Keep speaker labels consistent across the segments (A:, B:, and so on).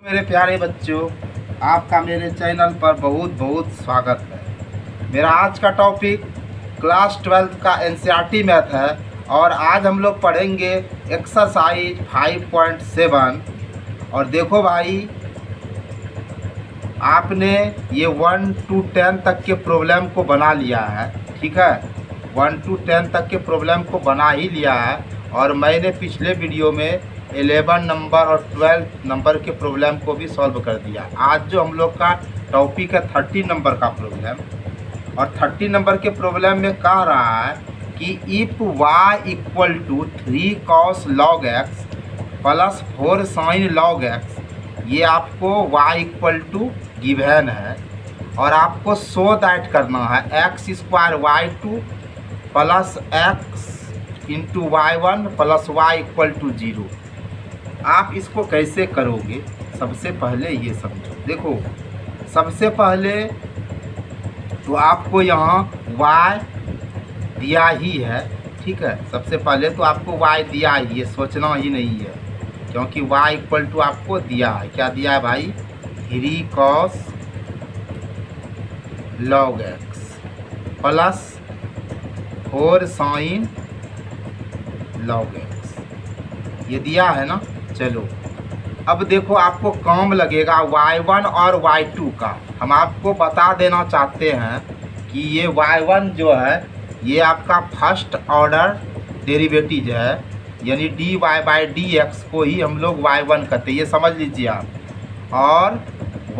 A: मेरे प्यारे बच्चों, आपका मेरे चैनल पर बहुत बहुत स्वागत है। मेरा आज का टॉपिक क्लास 12 का एनसीईआरटी मैथ है और आज हम लोग पढ़ेंगे एक्सरसाइज 5.7। और देखो भाई, आपने ये 1 to 10 तक के प्रॉब्लम को बना लिया है, ठीक है। 1 to 10 तक के प्रॉब्लम को बना ही लिया है और मैंने पिछले वीडियो में 11 नंबर और 12 नंबर के प्रॉब्लम को भी सॉल्व कर दिया। आज जो हम लोग का टॉपिक है 30 नंबर का प्रॉब्लम, और 30 नंबर के प्रॉब्लम में कह रहा है कि if y equal to 3 cos log x plus 4 sin log x, ये आपको y इक्वल टू गिवन है और आपको शो दैट करना है x square y2 plus x into y1 plus y equal to 0। आप इसको कैसे करोगे, सबसे पहले ये समझो। देखो, सबसे पहले तो आपको यहाँ y दिया ही है, ठीक है। सबसे पहले तो आपको y दिया ही है, सोचना ही नहीं है, क्योंकि y इक्वल टू आपको दिया है। क्या दिया है भाई? 3 cos log x plus 4 sin log x, ये दिया है ना। चलो, अब देखो, आपको काम लगेगा y1 और y2 का। हम आपको बता देना चाहते हैं कि ये y1 जो है ये आपका फर्स्ट ऑर्डर डेरिवेटिव है, यानी dy बाई dx को ही हम लोग y1 कहते हैं, ये समझ लीजिए आप। और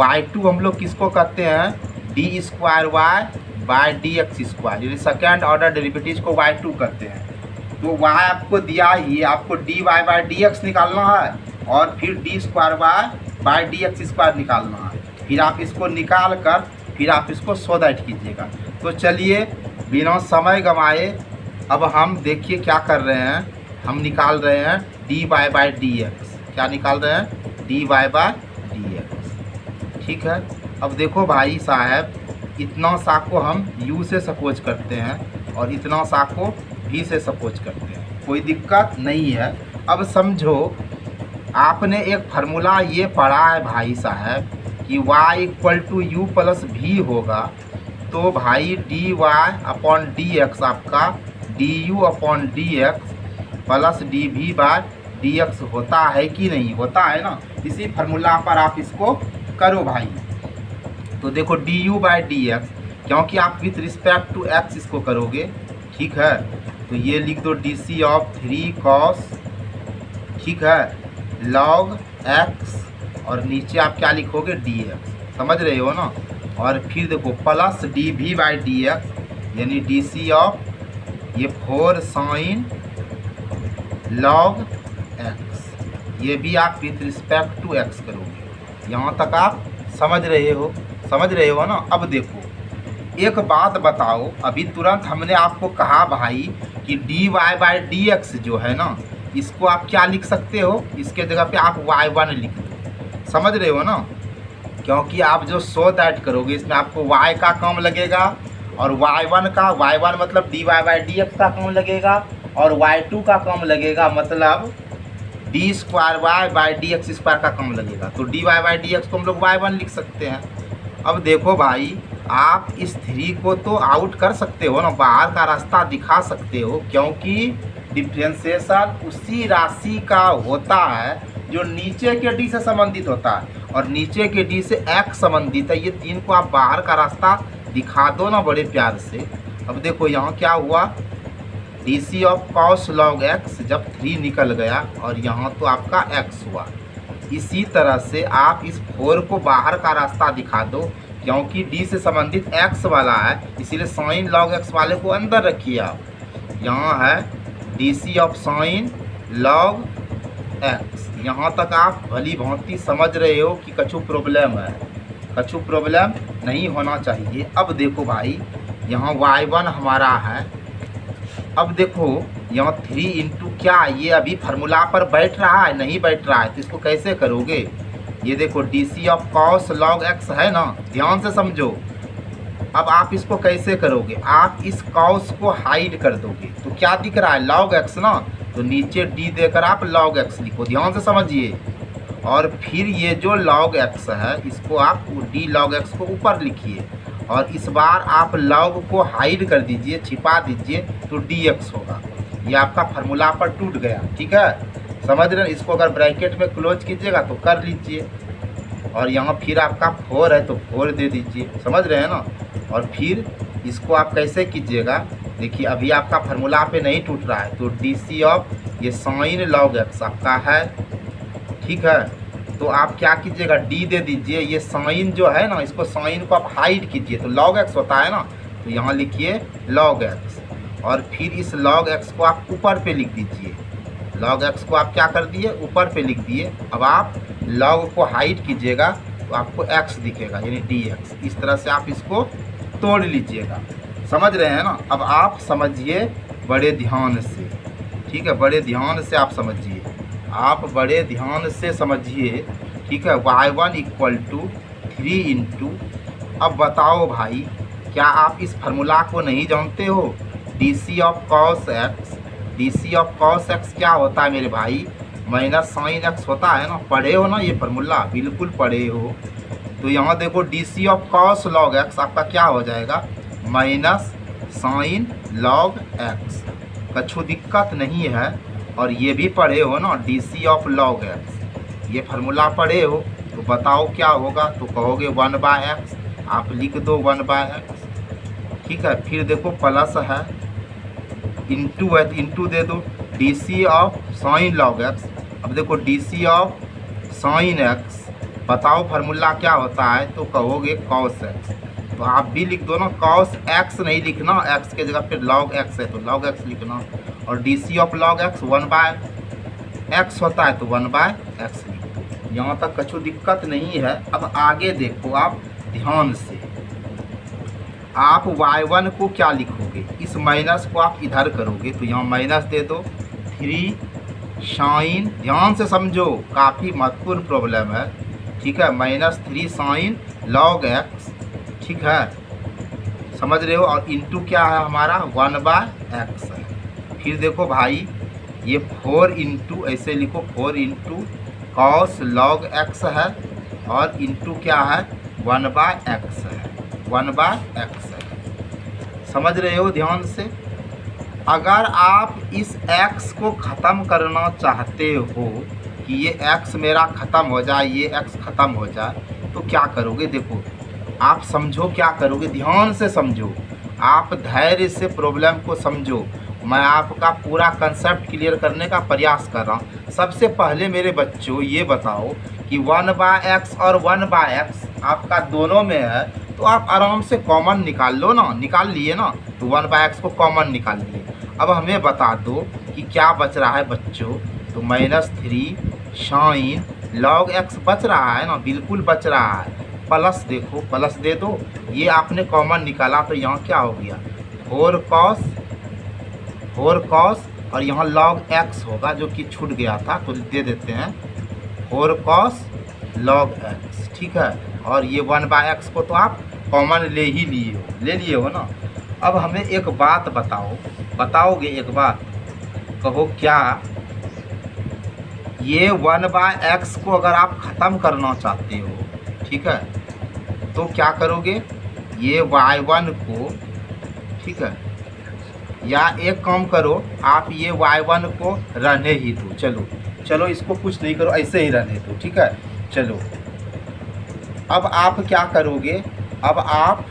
A: y2 हम लोग किसको कहते हैं? D square y by D X square, यानी सेकेंड ऑर्डर डेरिवेटिव को y2 कहते हैं। तो y आपको दिया ही, आपको D Y by D X निकालना है और फिर D square Y by D X square निकालना है। फिर आप इसको निकाल कर फिर आप इसको सो दैट कीजिएगा। तो चलिए, बिना समय गंवाए अब हम देखिए क्या कर रहे हैं। हम निकाल रहे हैं D Y by D X. क्या निकाल रहे हैं? D Y by D X, ठीक है। अब देखो भाई साहब, इतना सा को हम यू से सपोज करते हैं और इतना सा को भी से सपोज करते हैं, कोई दिक्कत नहीं है। अब समझो, आपने एक फार्मूला ये पढ़ा है भाई साहब कि y equal to u plus v होगा, तो भाई d y upon D x आपका d u upon D x plus d v by d x होता है कि नहीं? होता है ना। इसी फार्मूला पर आप इसको करो भाई। तो देखो, D U by D X, क्योंकि आप विथ रिस्पेक्ट टू एक्स इसको करोगे, ठीक है। तो ये लिख दो डी सी ऑफ 3 cos, ठीक है, log x, और नीचे आप क्या लिखोगे? डी एक्स, समझ रहे हो ना। और फिर देखो प्लस डी भी बाई डी एक्स, यानी डी सी ऑफ ये 4 sin log x, ये भी आप विथ रिस्पेक्ट टू x करोगे। यहाँ तक आप समझ रहे हो ना। अब देखो, एक बात बताओ, अभी तुरंत हमने आपको कहा भाई कि D Y by D X जो है ना, इसको आप क्या लिख सकते हो? इसके जगह पे आप y1 लिख दो, समझ रहे हो ना। क्योंकि आप जो सो दैट करोगे इसमें आपको y का काम लगेगा और y1 का, y1 मतलब D Y by D X का काम लगेगा और y2 का काम लगेगा, मतलब D square Y by D X square का काम लगेगा। तो D Y by D X को हम लोग y1 लिख सकते हैं। अब देखो भाई, आप इस 3 को तो आउट कर सकते हो ना, बाहर का रास्ता दिखा सकते हो, क्योंकि डिफरेंशिएशन उसी राशि का होता है जो नीचे के डी से संबंधित होता है और नीचे के डी से एक्स संबंधित है। ये 3 को आप बाहर का रास्ता दिखा दो ना बड़े प्यार से। अब देखो यहाँ क्या हुआ, D C of cos log x जब 3 निकल गया और यहाँ तो आपका x हुआ। इसी तरह से आप इस 4 को बाहर का रास्ता दिखा दो, क्योंकि d से संबंधित x वाला है, इसीलिए sin log x वाले को अंदर रखिए आप। यहाँ है D C of sin log x। यहाँ तक आप भली भांति समझ रहे हो कि कछु प्रॉब्लम है? कछु प्रॉब्लम नहीं होना चाहिए। अब देखो भाई, यहाँ y1 हमारा है। अब देखो यहाँ 3 इंटू क्या, ये अभी फार्मूला पर बैठ रहा है? नहीं बैठ रहा है, तो इसको कैसे करोगे? ये देखो D C of cos log x है ना, ध्यान से समझो। अब आप इसको कैसे करोगे? आप इस cos को हाइड कर दोगे, तो क्या दिख रहा है? log x ना, तो नीचे d देकर आप log x लिखो, ध्यान से समझिए। और फिर ये जो log x है इसको आप d log x को ऊपर लिखिए, और इस बार आप log को हाइड कर दीजिए, छिपा दीजिए, तो dx होगा। ये आपका फार्मूला पर टूट गया। ठीक है, समझ रहे हैं। इसको अगर ब्रैकेट में क्लोज कीजिएगा तो कर लीजिए, और यहाँ फिर आपका 4 है तो 4 दे दीजिए, समझ रहे हैं ना। और फिर इसको आप कैसे कीजिएगा, देखिए अभी आपका फार्मूला पे नहीं टूट रहा है, तो DC ऑफ ये साइन log x आपका है। ठीक है, तो आप क्या कीजिएगा, d दे दीजिए, ये साइन जो है ना इसको साइन को आप हाइड कीजिए, तो log x होता है ना, तो यहाँ लिखिए log x, और फिर इस log x को आप ऊपर पे लिख दीजिए। log x को आप क्या कर दिए, ऊपर पे लिख दिए। अब आप log को हाइड कीजिएगा तो आपको x दिखेगा, यानी dx। इस तरह से आप इसको तोड़ लीजिएगा, समझ रहे हैं ना। अब आप समझिए बड़े ध्यान से, ठीक है, बड़े ध्यान से आप समझिए, आप बड़े ध्यान से समझिए। ठीक है, y1 इक्वल टू 3 इंटू, अब बताओ भाई, क्या आप इस फार्मूला को नहीं जानते हो, DC of cos x। DC of cos x क्या होता है मेरे भाई, माइनस साइन x होता है ना। पढ़े हो ना ये फार्मूला, बिल्कुल पढ़े हो। तो यहाँ देखो DC of cos log x आपका क्या हो जाएगा, माइनस साइन log x। कछु दिक्कत नहीं है। और ये भी पढ़े हो ना, DC ऑफ log x, ये फार्मूला पढ़े हो। तो बताओ क्या होगा, तो कहोगे 1/x, आप लिख दो 1/x। ठीक है, फिर देखो प्लस है, इंटू है तो इंटू दे दो, DC of sine log x। अब देखो DC ऑफ साइन x, बताओ फार्मूला क्या होता है, तो कहोगे cos x। तो आप भी लिख दो ना, cos x नहीं लिखना, x के जगह पे log x है तो log x लिखना। और DC of log x 1/x होता है तो 1/x लिख दो। यहाँ तक कछु दिक्कत नहीं है। अब आगे देखो आप ध्यान से, आप y1 को क्या लिखोगे, इस माइनस को आप इधर करोगे तो यहाँ माइनस दे दो 3 साइन, ध्यान से समझो, काफ़ी महत्वपूर्ण प्रॉब्लम है। ठीक है, -3 साइन log x। ठीक है, समझ रहे हो। और इंटू क्या है हमारा 1/x है। फिर देखो भाई ये 4 इंटू, ऐसे लिखो 4 इंटू cos log x है, और इंटू क्या है 1/x है, 1/x है। समझ रहे हो ध्यान से। अगर आप इस x को ख़त्म करना चाहते हो कि ये x मेरा ख़त्म हो जाए, ये x ख़त्म हो जाए, तो क्या करोगे, देखो आप समझो क्या करोगे, ध्यान से समझो, आप धैर्य से प्रॉब्लम को समझो। मैं आपका पूरा कंसेप्ट क्लियर करने का प्रयास कर रहा हूँ। सबसे पहले मेरे बच्चों ये बताओ कि 1/x और 1/x आपका दोनों में है, तो आप आराम से कॉमन निकाल लो ना, निकाल लिए ना, तो 1/x को कॉमन निकाल लिए। अब हमें बता दो कि क्या बच रहा है बच्चों, तो -3 साइन log x बच रहा है ना, बिल्कुल बच रहा है। प्लस देखो, प्लस दे दो, ये आपने कॉमन निकाला तो यहाँ क्या हो गया 4 cos, और यहाँ log x होगा जो कि छूट गया था, तो दे देते हैं 4 cos log x। ठीक है, और ये 1/x को तो आप कॉमन ले ही लिए हो ना। अब हमें एक बात बताओगे एक बात, कहो क्या, ये 1/x को अगर आप ख़त्म करना चाहते हो, ठीक है, तो क्या करोगे, ये y1 को, ठीक है, या एक काम करो, आप ये y1 को रहने ही दो, चलो इसको कुछ नहीं करो, ऐसे ही रहने दो। ठीक है, चलो अब आप क्या करोगे, अब आप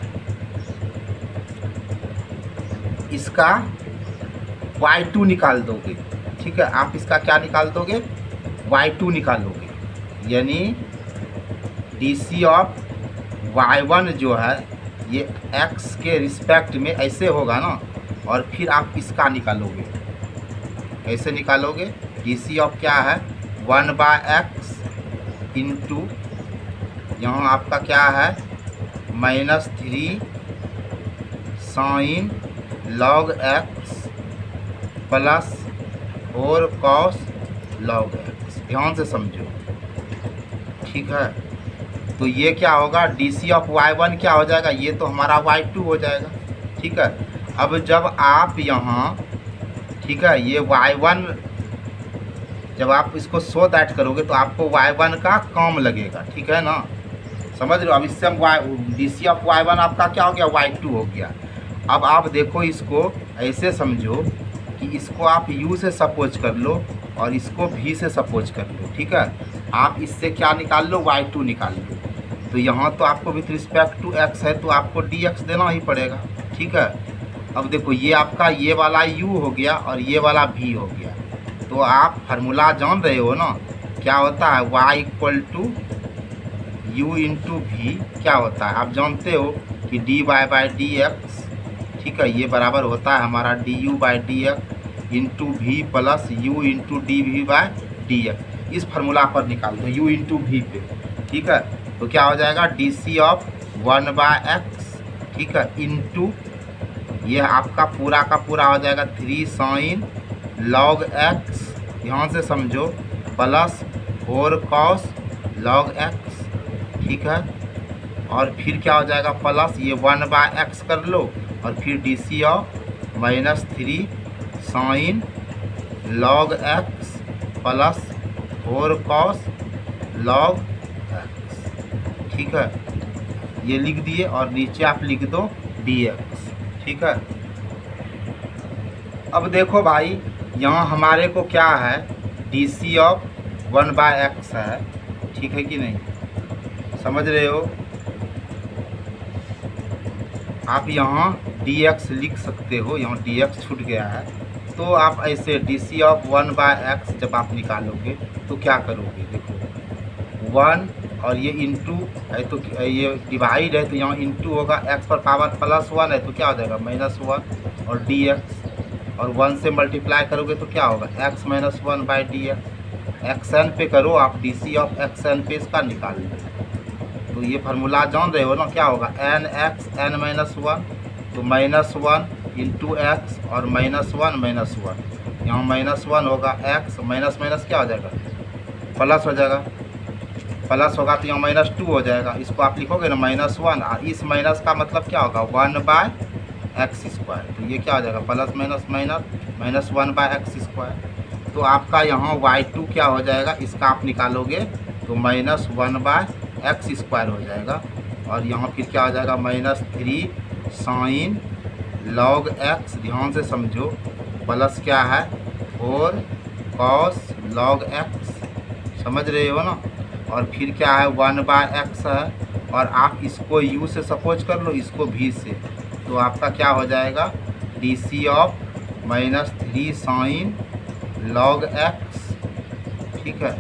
A: इसका y2 निकाल दोगे। ठीक है, आप इसका क्या निकाल दोगे, y2 निकालोगे, यानी DC ऑफ y1 जो है ये x के रिस्पेक्ट में ऐसे होगा ना, और फिर आप इसका निकालोगे, ऐसे निकालोगे। DC ऑफ क्या है 1/x इंटू, यहाँ आपका क्या है -3 sine log x plus 4 cos log x। ध्यान से समझो, ठीक है। तो ये क्या होगा, DC ऑफ y1 क्या हो जाएगा, ये तो हमारा y2 हो जाएगा। ठीक है, अब जब आप यहाँ, ठीक है, ये y1 जब आप इसको सो दैट करोगे तो आपको y1 का कम लगेगा, ठीक है ना, समझ रहे हो। अब इससे हम डी सी ऑफ y1 आपका क्या हो गया, y2 हो गया। अब आप देखो इसको ऐसे समझो कि इसको आप u से सपोज कर लो और इसको v से सपोज कर लो, ठीक है। आप इससे क्या निकाल लो, y2 निकाल लो। तो यहाँ तो आपको विथ रिस्पेक्ट टू x है तो आपको dx देना ही पड़ेगा, ठीक है। अब देखो ये आपका ये वाला u हो गया और ये वाला v हो गया। तो आप फार्मूला जान रहे हो ना, क्या होता है, y equal to u into V क्या होता है, आप जानते हो कि dy बाई डी एक्स, ठीक है, ये बराबर होता है हमारा D U by D X into V plus U into D V by D X. इस फार्मूला पर निकाल दो u इंटू वी पे, ठीक है। तो क्या हो जाएगा, D C of 1 by X, ठीक है, इंटू ये आपका पूरा का पूरा हो जाएगा 3 साइन लॉग एक्स, ध्यान से समझो, प्लस 4 कॉस लॉग एक्स, ठीक है। और फिर क्या हो जाएगा, प्लस ये 1 बाय एक्स कर लो और फिर D C of -3 sine log X plus 4 cos log X, ठीक है, ये लिख दिए और नीचे आप लिख दो dx, ठीक है। अब देखो भाई यहाँ हमारे को क्या है, D C of 1 by X है, ठीक है कि नहीं, समझ रहे हो। आप यहाँ dx लिख सकते हो, यहाँ dx छूट गया है। तो आप ऐसे D C of 1 by X जब आप निकालोगे तो क्या करोगे, देखो 1 और ये इंटू है तो ये डिवाइड है तो यहाँ इंटू होगा, x पर पावर +1 है तो क्या हो जाएगा -1 और dx, और 1 से मल्टीप्लाई करोगे तो क्या होगा x - 1 by D x. xn पे करो आप, डी सी ऑफ xn पे इसका निकाल लो। तो ये फार्मूला जान रहे हो ना, क्या होगा nx n-1, तो -1 इंटू एक्स और -1 यहाँ -1 होगा x, माइनस क्या हो जाएगा, प्लस हो जाएगा, प्लस होगा तो यहाँ -2 हो जाएगा। इसको आप लिखोगे ना -1 और इस माइनस का मतलब क्या होगा 1 बाय एक्स स्क्वायर, तो ये क्या हो जाएगा plus minus minus -1 by X square. तो आपका यहाँ y2 क्या हो जाएगा, इसका आप निकालोगे तो -1 बाय एक्स स्क्वायर हो जाएगा। और यहाँ फिर क्या हो जाएगा -3 साइन लॉग एक्स, ध्यान से समझो, प्लस क्या है 4 कॉस लॉग एक्स, समझ रहे हो ना। और फिर क्या है 1 बाय एक्स है और आप इसको u से सपोज कर लो, इसको v से, तो आपका क्या हो जाएगा D C of -3 sine log X, ठीक है,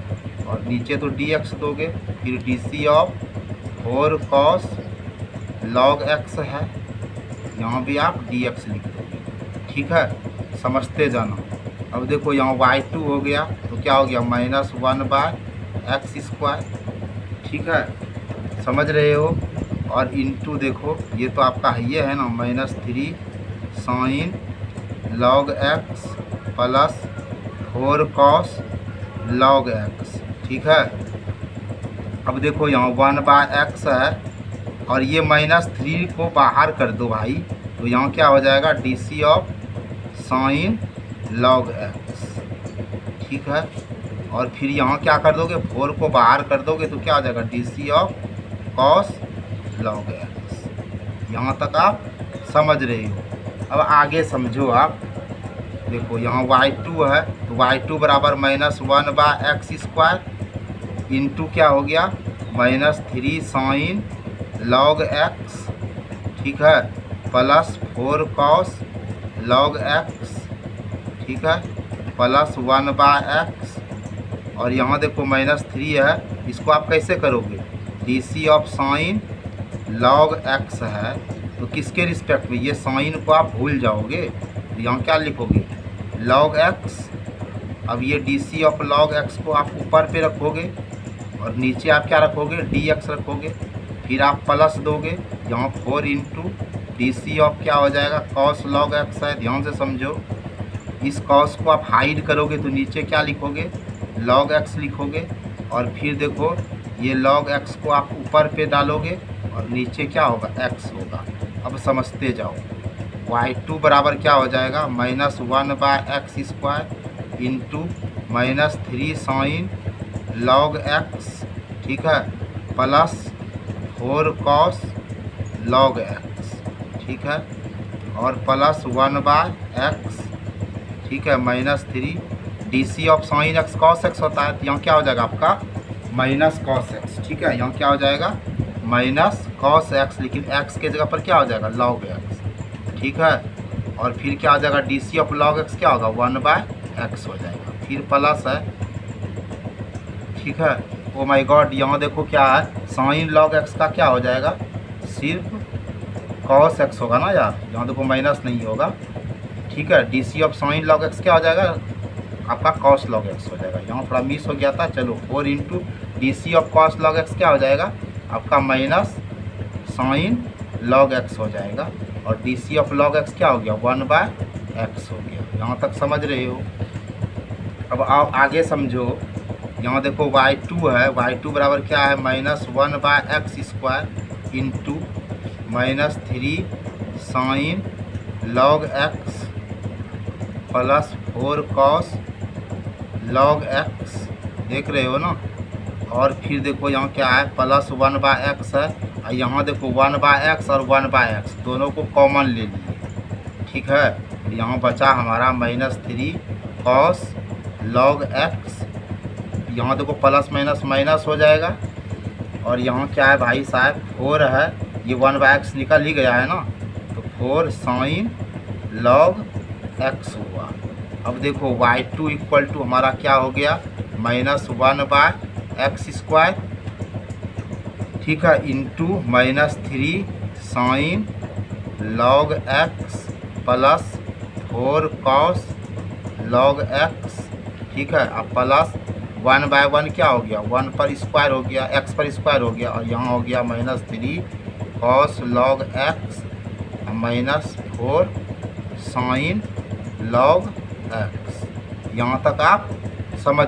A: और नीचे तो dx दोगे, फिर D C of 4 cos log X है, यहाँ भी आप dx लिख दोगे, ठीक है, समझते जाना। अब देखो यहाँ y2 हो गया तो क्या हो गया -1 बाय एक्स स्क्वायर, ठीक है, समझ रहे हो। और इंटू देखो ये तो आपका ये है ना -3 sine log X plus 4 cos log X, ठीक है। अब देखो यहाँ 1 बाय एक्स है और ये -3 को बाहर कर दो भाई, तो यहाँ क्या हो जाएगा D C of sine log X, ठीक है। और फिर यहाँ क्या कर दोगे 4 को बाहर कर दोगे तो क्या हो जाएगा D C of cos log X. यहाँ तक आप समझ रहे हो। अब आगे समझो आप, देखो यहाँ y2 है तो y2 बराबर -1 बाय एक्स स्क्वायर इंटू क्या हो गया -3 साइन लॉग एक्स, ठीक है, प्लस 4 कॉस लॉग एक्स, ठीक है, प्लस 1 बाय एक्स। और यहाँ देखो -3 है, इसको आप कैसे करोगे, D C of sine log X है तो किसके रिस्पेक्ट में, ये साइन को आप भूल जाओगे तो यहाँ क्या लिखोगे लॉग एक्स। अब ये D C of log X को आप ऊपर पे रखोगे और नीचे आप क्या रखोगे dx रखोगे, फिर आप प्लस दोगे, यहाँ 4 इंटू डी सी ऑफ क्या हो जाएगा कॉस लॉग एक्स है, ध्यान से समझो। इस कॉस को आप हाइड करोगे तो नीचे क्या लिखोगे लॉग एक्स लिखोगे, और फिर देखो ये लॉग एक्स को आप ऊपर पे डालोगे और नीचे क्या होगा x होगा। अब समझते जाओ, y2 बराबर क्या हो जाएगा -1 by X square into -3 sin log x, ठीक है, प्लस 4 cos log x, ठीक है, और प्लस 1/x, ठीक है, -3 DC of sine x cos x होता है, तो यहाँ क्या हो जाएगा आपका माइनस cos x, ठीक है, यहाँ क्या हो जाएगा माइनस cos x, लेकिन x के जगह पर क्या हो जाएगा log x, ठीक है, और फिर क्या हो जाएगा DC ऑफ log x क्या होगा 1/x हो जाएगा, फिर प्लस है, ठीक है। ओ माय गॉड, यहाँ देखो क्या है साइन log x का क्या हो जाएगा सिर्फ cos x होगा ना यार, यहाँ देखो माइनस नहीं होगा, ठीक है। DC of sine log x क्या हो जाएगा आपका cos log x हो जाएगा, यहाँ थोड़ा मिस हो गया था, चलो 4 into DC of cos log x क्या हो जाएगा आपका माइनस साइन log x हो जाएगा, और DC ऑफ log x क्या हो गया 1/x हो गया। यहाँ तक समझ रहे हो। अब आप आगे समझो, यहाँ देखो y2 है, y2 बराबर क्या है -1/x² into -3 sine log x plus 4 cos log x, देख रहे हो ना। और फिर देखो यहाँ क्या है प्लस 1/x है, और यहाँ देखो 1/x और 1/x दोनों को कॉमन ले लिए, ठीक है। यहाँ बचा हमारा -3 cos log x, यहाँ देखो प्लस माइनस माइनस हो जाएगा, और यहाँ क्या है भाई साहब 4 है, ये 1/x निकल ही गया है ना, तो 4 साइन log x हुआ। अब देखो y2 इक्वल टू हमारा क्या हो गया -1/x², ठीक है, into -3 sine log x plus 4 cos log x, ठीक है, अब प्लस 1/1 क्या हो गया 1 पर स्क्वायर हो गया, x पर स्क्वायर हो गया, और यहाँ हो गया -3 cos log x -4 sine log x। यहाँ तक आप समझ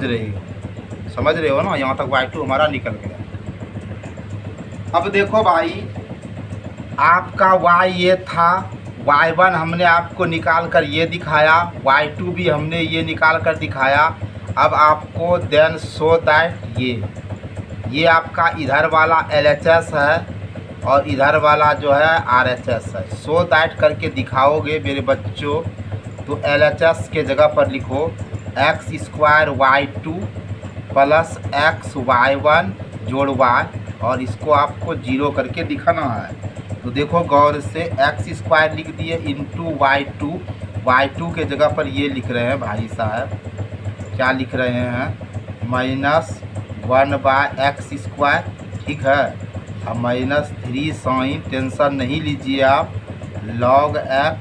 A: रहे हो ना, यहाँ तक y2 हमारा निकल गया। अब देखो भाई आपका y ये था, y1 हमने आपको निकाल कर ये दिखाया, y2 भी हमने ये निकाल कर दिखाया। अब आपको देन सो दैट ये आपका इधर वाला LHS है और इधर वाला जो है RHS है, सो दैट करके दिखाओगे मेरे बच्चों, तो LHS के जगह पर लिखो x² y2 plus x y1 जोड़ y, और इसको आपको 0 करके दिखाना है। तो देखो गौर से x² लिख दिए इंटू y2 के जगह पर ये लिख रहे हैं भाई साहब, क्या लिख रहे हैं -1/x², ठीक है, अब -3 साइन, टेंशन नहीं लीजिए आप, log x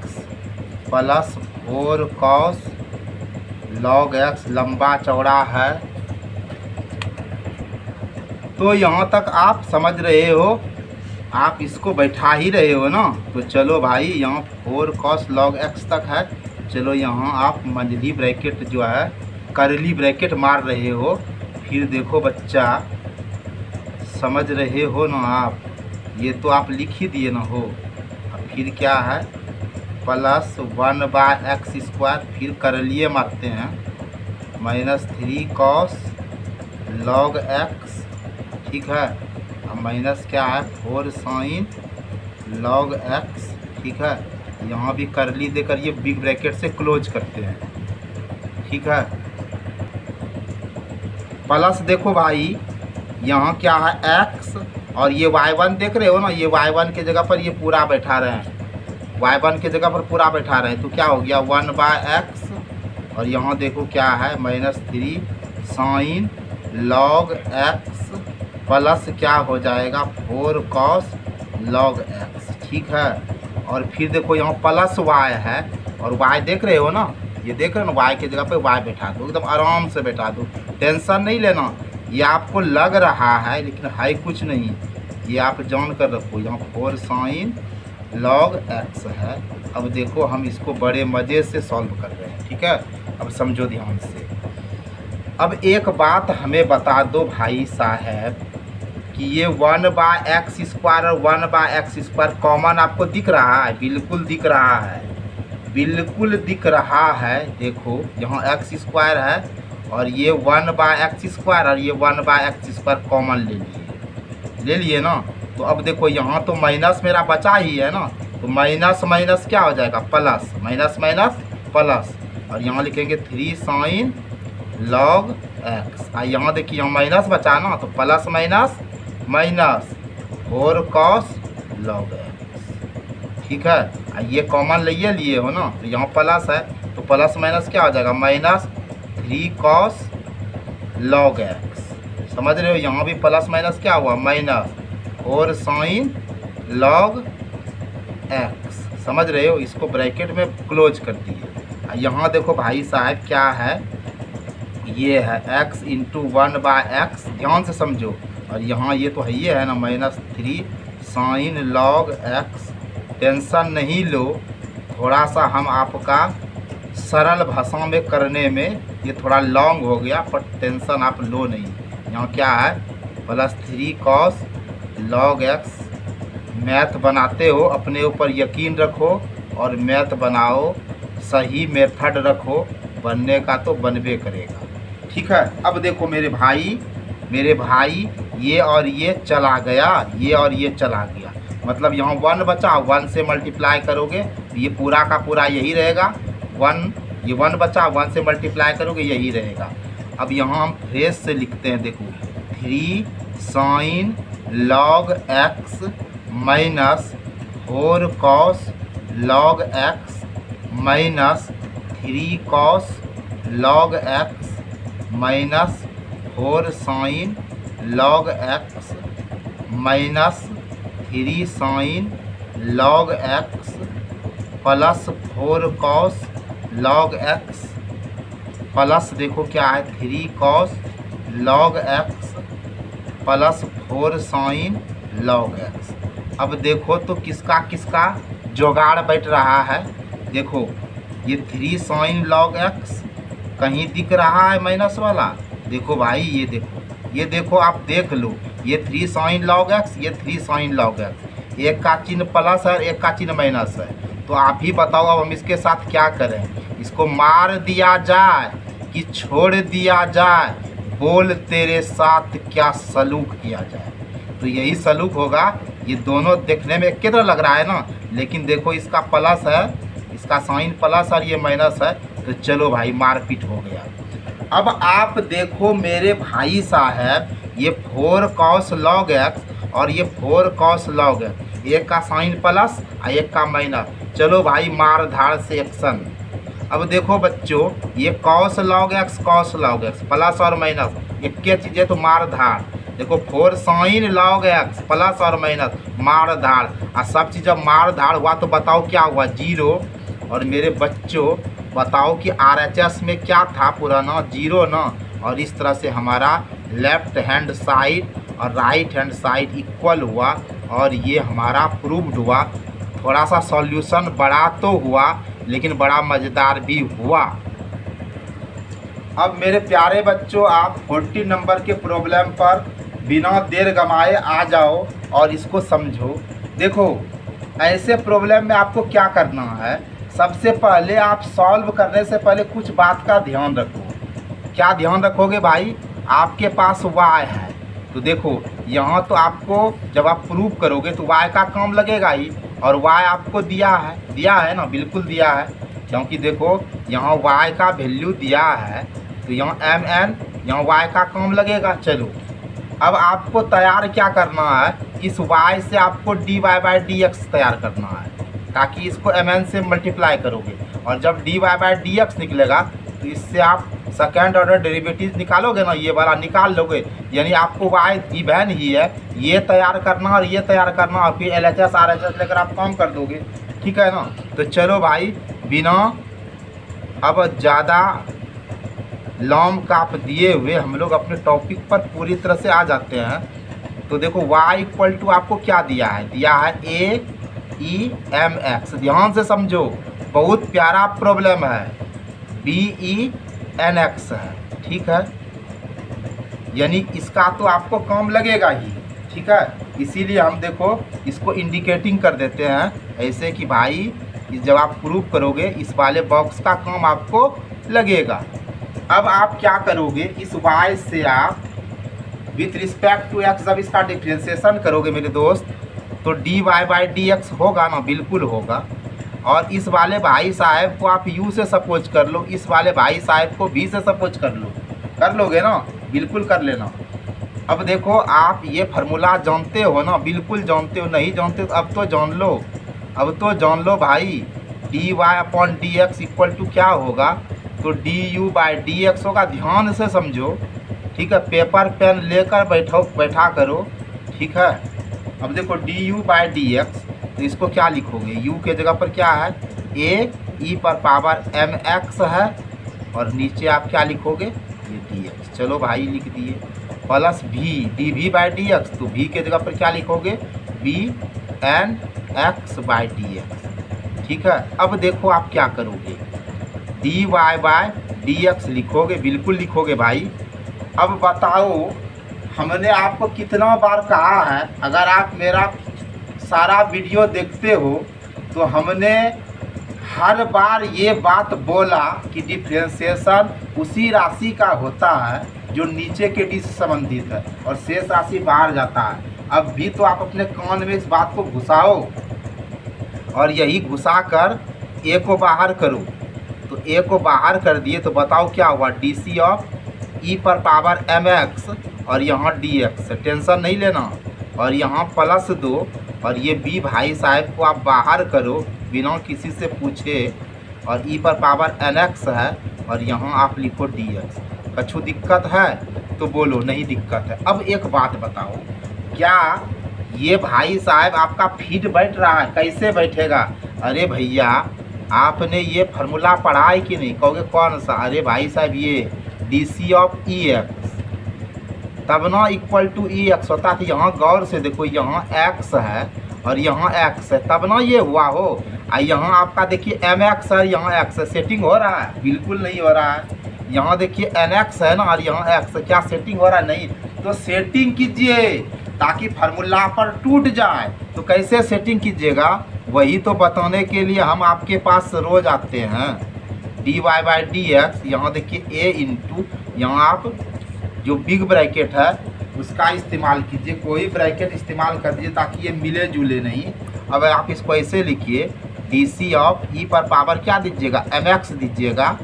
A: plus 4 cos log x, लंबा चौड़ा है। तो यहाँ तक आप समझ रहे हो, आप इसको बैठा ही रहे हो ना। तो चलो भाई यहाँ 4 cos log x तक है, चलो यहाँ आप मंझली ब्रैकेट जो है करली ब्रैकेट मार रहे हो। फिर देखो बच्चा समझ रहे हो ना आप, ये तो आप लिख ही दिए ना हो। अब फिर क्या है प्लस 1/x², फिर करलिए मारते हैं -3 cos log x, ठीक है, अब माइनस क्या है 4 साइन log x, ठीक है, यहाँ भी करली देकर ये बिग ब्रैकेट से क्लोज करते हैं, ठीक है। प्लस देखो भाई यहाँ क्या है x, और ये y1 देख रहे हो ना, ये y1 के जगह पर ये पूरा बैठा रहे हैं, y1 के जगह पर पूरा बैठा रहे हैं, तो क्या हो गया 1/x, और यहाँ देखो क्या है -3 साइन log x प्लस क्या हो जाएगा 4 cos log x, ठीक है। और फिर देखो यहाँ प्लस y है, और y देख रहे हो ना, ये देख रहे हो ना, y के जगह पे y बैठा दो, एकदम आराम से बैठा दो, टेंशन नहीं लेना। ये आपको लग रहा है लेकिन है कुछ नहीं, ये आप जान कर रखो। यहाँ 4 साइन log x है। अब देखो हम इसको बड़े मज़े से सॉल्व कर रहे हैं, ठीक है। अब समझो ध्यान से। अब एक बात हमें बता दो भाई साहब कि ये 1/x² और 1/x² कॉमन आपको दिख रहा है? बिल्कुल दिख रहा है, बिल्कुल दिख रहा है। देखो यहाँ x² है और ये 1/x² और ये 1/x² कॉमन ले लिए ना। तो अब देखो यहाँ तो माइनस मेरा बचा ही है ना, तो माइनस माइनस क्या हो जाएगा प्लस, माइनस माइनस प्लस, और यहाँ लिखेंगे 3 sin log x। यहाँ देखिए यहाँ माइनस बचा ना, तो plus minus minus 4 cos log x। ठीक है, ये कॉमन लिए हो ना, तो यहाँ प्लस है तो प्लस माइनस क्या हो जाएगा माइनस 3 cos log x। समझ रहे हो, यहाँ भी प्लस माइनस क्या हुआ माइनस 4 sin log x। समझ रहे हो, इसको ब्रैकेट में क्लोज कर दिए। यहाँ देखो भाई साहब क्या है, ये है x इंटू 1/x, ध्यान से समझो, और यहाँ ये तो है ये है ना -3 sin log x। टेंशन नहीं लो, थोड़ा सा हम आपका सरल भाषा में करने में ये थोड़ा लॉन्ग हो गया, पर टेंशन आप लो नहीं। यहाँ क्या है +3 cos log x। मैथ बनाते हो अपने ऊपर यकीन रखो और मैथ बनाओ, सही मेथड रखो, बनने का तो बनबे करेगा। ठीक है, अब देखो मेरे भाई ये और ये चला गया, ये और ये चला गया, मतलब यहाँ 1 बचा, 1 से मल्टीप्लाई करोगे ये पूरा का पूरा यही रहेगा। 1 ये 1 बचा, 1 से मल्टीप्लाई करोगे यही रहेगा। अब यहाँ हम फ्रेश से लिखते हैं, देखो 3 sin log x minus 4 cos log x minus 3 cos log x minus 4 sin log x minus 3 sin log x plus 4 cos log x plus देखो क्या है 3 cos log x plus 4 sin log x। अब देखो तो किसका किसका जुगाड़ बैठ रहा है। देखो ये 3 sin log x कहीं दिख रहा है माइनस वाला, देखो भाई ये देखो आप देख लो, ये 3 sin log x, ये 3 sin log x, एक का चिन्ह प्लस है एक का चिन्ह माइनस है। तो आप ही बताओ अब हम इसके साथ क्या करें, इसको मार दिया जाए कि छोड़ दिया जाए, बोल तेरे साथ क्या सलूक किया जाए। तो यही सलूक होगा। ये दोनों देखने में कितना लग रहा है ना, लेकिन देखो इसका प्लस है, इसका साइन प्लस और ये माइनस है, तो चलो भाई मारपीट हो गया। अब आप देखो मेरे भाई साहब, ये 4 cos log x और ये 4 cos log x, एक का साइन प्लस और एक का माइनस। चलो भाई मार धाड़ से एक्शन। अब देखो बच्चों, ये cos log x प्लस और माइनस एक के चीज़ है, तो मार धाड़। देखो 4 sin log x प्लस और माइनस मार धाड़, और सब चीज़ जब मार धाड़ हुआ तो बताओ क्या हुआ 0। और मेरे बच्चों बताओ कि RHS में क्या था पुराना 0 ना, और इस तरह से हमारा लेफ्ट हैंड साइड और राइट हैंड साइड इक्वल हुआ, और ये हमारा प्रूव्ड हुआ। थोड़ा सा सॉल्यूशन बड़ा तो हुआ लेकिन बड़ा मज़ेदार भी हुआ। अब मेरे प्यारे बच्चों, आप 40 नंबर के प्रॉब्लम पर बिना देर गमाए आ जाओ और इसको समझो। देखो ऐसे प्रॉब्लम में आपको क्या करना है, सबसे पहले आप सॉल्व करने से पहले कुछ बात का ध्यान रखो। क्या ध्यान रखोगे भाई, आपके पास y है, तो देखो यहाँ तो आपको जब आप प्रूव करोगे तो y का काम लगेगा ही, और y आपको दिया है ना, बिल्कुल दिया है, क्योंकि देखो यहाँ y का वैल्यू दिया है, तो यहाँ mn, यहाँ y का काम लगेगा। चलो अब आपको तैयार क्या करना है, इस y से आपको dy/dx तैयार करना है, ताकि इसको mn से मल्टीप्लाई करोगे, और जब dy/dx निकलेगा तो इससे आप सेकेंड ऑर्डर डेरिवेटिव निकालोगे ना, ये वाला निकाल लोगे, यानी आपको y गिवन ही है, ये तैयार करना और ये तैयार करना, और फिर LHS RHS लेकर आप काम कर दोगे। ठीक है ना। तो चलो भाई बिना अब ज़्यादा लॉम का आप दिए हुए हम लोग अपने टॉपिक पर पूरी तरह से आ जाते हैं। तो देखो y इक्वल टू आपको क्या दिया है, AEMX। ध्यान से समझो, बहुत प्यारा प्रॉब्लम है, BENX है। ठीक है, यानी इसका तो आपको काम लगेगा ही। ठीक है, इसीलिए हम देखो इसको इंडिकेटिंग कर देते हैं ऐसे कि भाई जब आप प्रूव करोगे इस वाले बॉक्स का काम आपको लगेगा। अब आप क्या करोगे, इस y से आप विथ रिस्पेक्ट टू x जब इसका डिफ्रेंसिएशन करोगे मेरे दोस्त, तो dy बाई डी एक्स होगा ना, बिल्कुल होगा। और इस वाले भाई साहब को आप u से सपोज कर लो, इस वाले भाई साहब को v से सपोज कर लो, कर लोगे ना, बिल्कुल कर लेना। अब देखो आप ये फार्मूला जानते हो ना, बिल्कुल जानते हो, नहीं जानते तो अब तो जान लो, अब तो जान लो भाई। dy upon D x equal to क्या होगा, तो du बाई डी एक्स होगा। ध्यान से समझो, ठीक है, पेपर पेन लेकर बैठा करो, ठीक है। अब देखो du बाई डी एक्स, तो इसको क्या लिखोगे, u के जगह पर क्या है, a e पर पावर mx है, और नीचे आप क्या लिखोगे, ये dx। चलो भाई लिख दिए, plus v dv by D x, तो v के जगह पर क्या लिखोगे, b n x by D X, ठीक है। अब देखो आप क्या करोगे, dy बाई डी एक्स लिखोगे, बिल्कुल लिखोगे भाई। अब बताओ हमने आपको कितना बार कहा है, अगर आप मेरा सारा वीडियो देखते हो तो हमने हर बार ये बात बोला कि डिफ्रेंसिएशन उसी राशि का होता है जो नीचे के डी से संबंधित है और शेष राशि बाहर जाता है। अब भी तो आप अपने कान में इस बात को घुसाओ, और यही घुसा कर ए को बाहर करो। तो ए को बाहर कर दिए तो बताओ क्या हुआ, डी सी ऑफ ई पर पावर एम एक्स, और यहाँ डी एक्स, टेंशन नहीं लेना। और यहाँ प्लस 2, और ये बी भाई साहब को आप बाहर करो बिना किसी से पूछे, और ई पर पावर एन एक्स है, और यहाँ आप लिखो डी एक्स। कछु दिक्कत है तो बोलो, नहीं दिक्कत है। अब एक बात बताओ, क्या ये भाई साहब आपका फीड बैठ रहा है, कैसे बैठेगा? अरे भैया आपने ये फार्मूला पढ़ा है कि नहीं? कहोगे कौन सा? अरे भाई साहब ये D C of E X तब ना इक्वल टू ई एक्स होता है। यहाँ गौर से देखो, यहाँ एक्स है और यहाँ एक्स है, तब ना ये हुआ हो। यहाँ आपका देखिए एम एक्स है, यहाँ एक्स है, सेटिंग हो रहा है? बिल्कुल नहीं हो रहा है। यहाँ देखिए एन एक्स है ना, और यहाँ एक्स है, क्या सेटिंग हो रहा है? नहीं। तो सेटिंग कीजिए ताकि फार्मूला पर टूट जाए। तो कैसे सेटिंग कीजिएगा, वही तो बताने के लिए हम आपके पास रोज आते हैं। D Y by D X, यहाँ देखिए ए इंटू, यहाँ आप जो बिग ब्रैकेट है उसका इस्तेमाल कीजिए, कोई ब्रैकेट इस्तेमाल कर दीजिए ताकि ये मिले जुले नहीं। अब आप इसको ऐसे लिखिए, डी सी ऑफ ई पर पावर क्या दीजिएगा, एम एक्स दीजिएगा।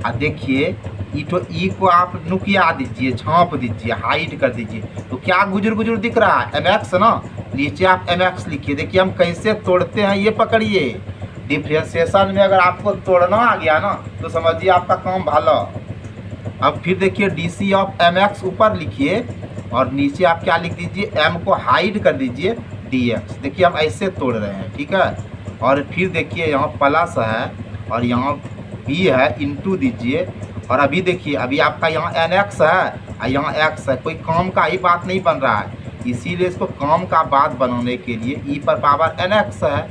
A: और देखिए ई को आप नुकिया दीजिए, झाँप दीजिए, हाइड कर दीजिए। तो क्या गुजर गुजर दिख रहा है, एम एक्स ना, नीचे आप एम एक्स लिखिए। देखिए हम कैसे तोड़ते हैं, ये पकड़िए। डिफ्रेंसिएशन में अगर आपको तोड़ना आ गया ना तो समझिए आपका काम भाला। अब फिर देखिए D C of M X ऊपर लिखिए, और नीचे आप क्या लिख दीजिए, एम को हाइड कर दीजिए, डी एक्स। देखिए हम ऐसे तोड़ रहे हैं, ठीक है। और फिर देखिए यहाँ प्लस है और यहाँ बी है, इंटू दीजिए। और अभी देखिए अभी आपका यहाँ एन एक्स है और यहाँ एक्स है, कोई काम का ही बात नहीं बन रहा है। इसीलिए इसको काम का बात बनाने के लिए ई पर पावर एन एक्स है।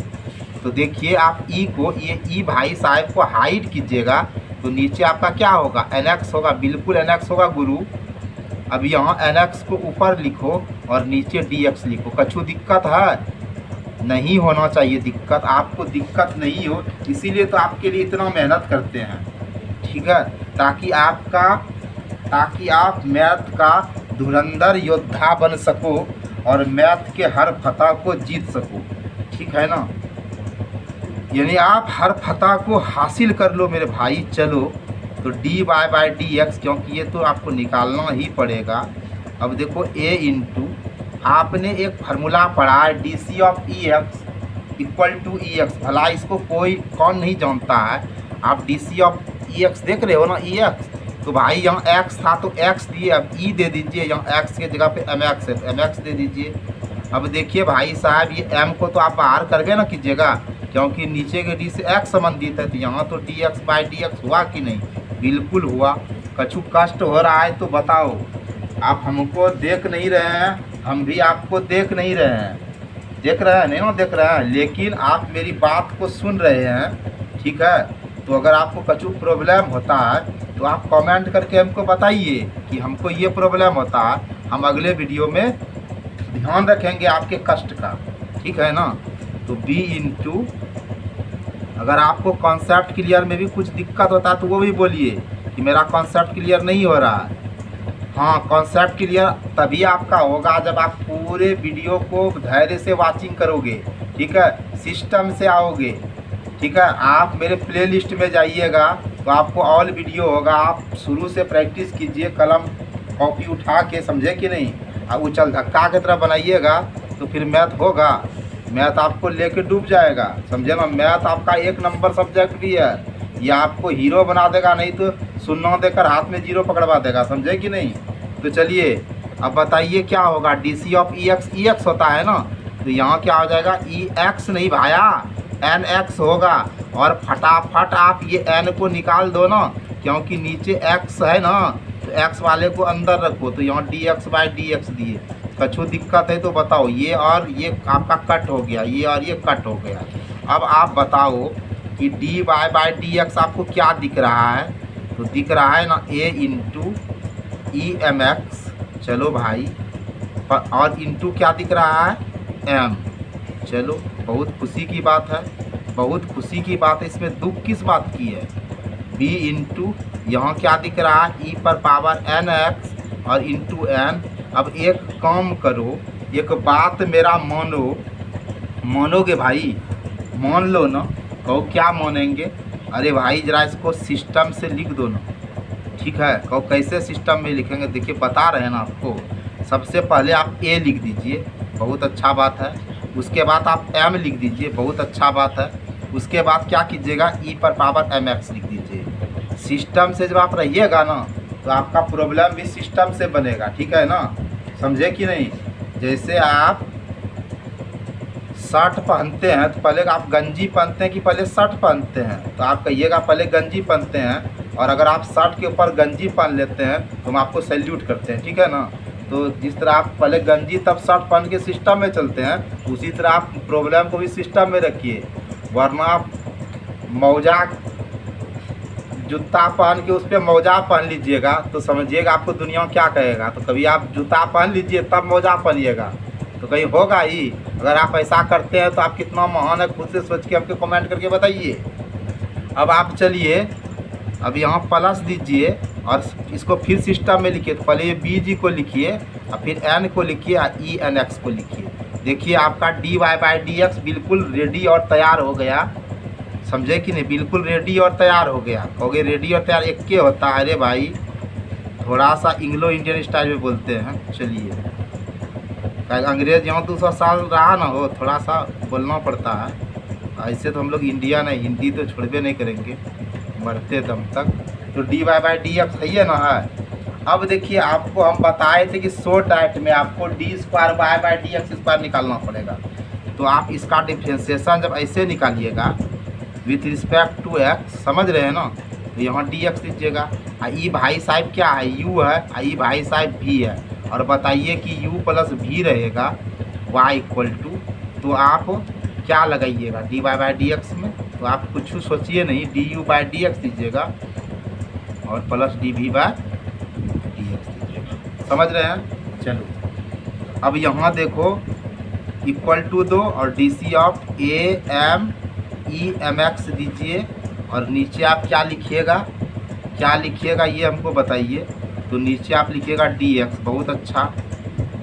A: तो देखिए आप ई को, ये ई भाई साहब को हाइड कीजिएगा तो नीचे आपका क्या होगा, एन एक्स होगा, बिल्कुल एन एक्स होगा गुरु। अब यहाँ एन एक्स को ऊपर लिखो और नीचे डी एक्स लिखो। कछु दिक्कत है? नहीं होना चाहिए दिक्कत, आपको दिक्कत नहीं हो, इसीलिए तो आपके लिए इतना मेहनत करते हैं, ठीक है, ताकि आप मैथ का धुरंधर योद्धा बन सको और मैथ के हर फतह को जीत सको, ठीक है ना। यानी आप हर फतह को हासिल कर लो मेरे भाई। चलो तो D Y by D X, क्योंकि ये तो आपको निकालना ही पड़ेगा। अब देखो ए इंटू, आपने एक फार्मूला पढ़ा है, D C of E X equal to E X. भला इसको कोई कौन नहीं जानता है। आप D C of E X देख रहे हो ना, ई एक्स, तो भाई यहाँ एक्स था तो एक्स दिए, अब ई दे दीजिए, यहाँ एक्स के जगह पे एम एक्स है तो एम एक्स दे दीजिए। अब देखिए भाई साहब ये एम को तो आप बाहर करके ना कीजिएगा, क्योंकि नीचे के डी से एक्स संबंधित है, तो यहाँ तो D x by D x हुआ कि नहीं? बिल्कुल हुआ। कछु कष्ट हो रहा है तो बताओ, आप हमको देख नहीं रहे हैं, हम भी आपको देख नहीं रहे हैं, देख रहे हैं नहीं ना, देख रहे हैं, लेकिन आप मेरी बात को सुन रहे हैं, ठीक है। तो अगर आपको कछु प्रॉब्लम होता है तो आप कमेंट करके हमको बताइए कि हमको ये प्रॉब्लम होता है, हम अगले वीडियो में ध्यान रखेंगे आपके कष्ट का, ठीक है ना। तो बी इंटू, अगर आपको कॉन्सेप्ट क्लियर में भी कुछ दिक्कत होता है तो वो भी बोलिए, कि मेरा कॉन्सेप्ट क्लियर नहीं हो रहा है। हाँ, कॉन्सेप्ट क्लियर तभी आपका होगा जब आप पूरे वीडियो को धैर्य से वाचिंग करोगे, ठीक है, सिस्टम से आओगे, ठीक है। आप मेरे प्लेलिस्ट में जाइएगा तो आपको ऑल वीडियो होगा, आप शुरू से प्रैक्टिस कीजिए, कलम कॉपी उठा के, समझे कि नहीं। अब उछल धक्का की तरह बनाइएगा तो फिर मैथ होगा, मैथ आपको लेके डूब जाएगा, समझे ना। मैथ आपका 1 नंबर सब्जेक्ट भी है, ये आपको हीरो बना देगा, नहीं तो सुन्ना देकर हाथ में 0 पकड़वा देगा, समझे कि नहीं। तो चलिए अब बताइए क्या होगा। D C of E X, E X होता है ना, तो यहाँ क्या हो जाएगा, ई एक्स नहीं भाया, एन एक्स होगा। और फटाफट आप ये एन को निकाल दो ना, क्योंकि नीचे एक्स है ना, तो एक्स वाले को अंदर रखो, तो यहाँ D x by D x दिए। कछु दिक्कत है तो बताओ। ये और ये आपका कट हो गया, ये और ये कट हो गया। अब आप बताओ कि D Y by D X आपको क्या दिख रहा है, तो दिख रहा है ना ए इंटू ई एम एक्स, चलो भाई, और इंटू क्या दिख रहा है, एम। चलो बहुत खुशी की बात है, बहुत खुशी की बात है, इसमें दुख किस बात की है। बी इंटू यहाँ क्या दिख रहा है, ई पर पावर एन एक्स और इंटू एन। अब एक काम करो, एक बात मेरा मानोगे भाई, मान लो ना। कहो क्या मानेंगे, अरे भाई ज़रा इसको सिस्टम से लिख दो ना, ठीक है। कहो कैसे सिस्टम में लिखेंगे, देखिए बता रहे हैं ना आपको। सबसे पहले आप ए लिख दीजिए, बहुत अच्छा बात है। उसके बाद आप एम लिख दीजिए, बहुत अच्छा बात है। उसके बाद क्या कीजिएगा, ई पर पावर एम एक्स लिख दीजिए। सिस्टम से जब आप रहिएगा ना, तो आपका प्रॉब्लम भी सिस्टम से बनेगा, ठीक है ना, समझे कि नहीं। जैसे आप शर्ट पहनते हैं तो पहले आप गंजी पहनते हैं कि पहले शर्ट पहनते हैं, तो आप कहिएगा पहले गंजी पहनते हैं। और अगर आप शर्ट के ऊपर गंजी पहन लेते हैं तो हम आपको सैल्यूट करते हैं, ठीक है ना। तो जिस तरह आप पहले गंजी तब शर्ट पहन के सिस्टम में चलते हैं, उसी तरह आप प्रॉब्लम को भी सिस्टम में रखिए। वरना आप मौजा जूता पहन के उस पर मौजा पहन लीजिएगा तो समझिएगा आपको दुनिया क्या कहेगा। तो कभी आप जूता पहन लीजिए तब मौजा पहनिएगा, तो कहीं होगा ही। अगर आप ऐसा करते हैं तो आप कितना महान है, खुद से सोच के हमको कमेंट करके बताइए। अब आप चलिए, अब यहाँ प्लस दीजिए और इसको फिर सिस्टम में लिखिए। तो पहले ये बी जी को लिखिए और फिर एन को लिखिए और ई एन एक्स को लिखिए। देखिए आपका D Y by D X बिल्कुल रेडी और तैयार हो गया, समझे कि नहीं, बिल्कुल रेडी और तैयार हो गया। कहोगे रेडी और तैयार एक के होता है, अरे भाई थोड़ा सा इंग्लो इंडियन स्टाइल में बोलते हैं। चलिए, अंग्रेज यहाँ 200 साल रहा ना हो, थोड़ा सा बोलना पड़ता है। ऐसे तो हम लोग इंडियन है, हिंदी तो छोड़बे नहीं करेंगे मरते दम तक। तो D Y by D X है ना है। अब देखिए आपको हम बताए थे कि शॉर्ट डाइट में आपको D square Y by D X square निकालना पड़ेगा। तो आप इसका डिफ्रेंशिएशन जब ऐसे निकालिएगा विथ रिस्पेक्ट टू एक्स, समझ रहे हैं ना, तो यहाँ डी एक्स लीजिएगा। ई भाई साहब क्या है, यू है, ई भाई साहब भी है। और बताइए कि u प्लस भी रहेगा y इक्वल टू, तो आप क्या लगाइएगा D Y by D X में। तो आप कुछ सोचिए नहीं, D U by D X दीजिएगा और plus D V by D X दीजिएगा, समझ रहे हैं। चलो अब यहाँ देखो इक्वल टू दो और D C of A M E M X दीजिए। और नीचे आप क्या लिखिएगा, क्या लिखिएगा ये हमको बताइए। तो नीचे आप लिखिएगा डी एक्स, बहुत अच्छा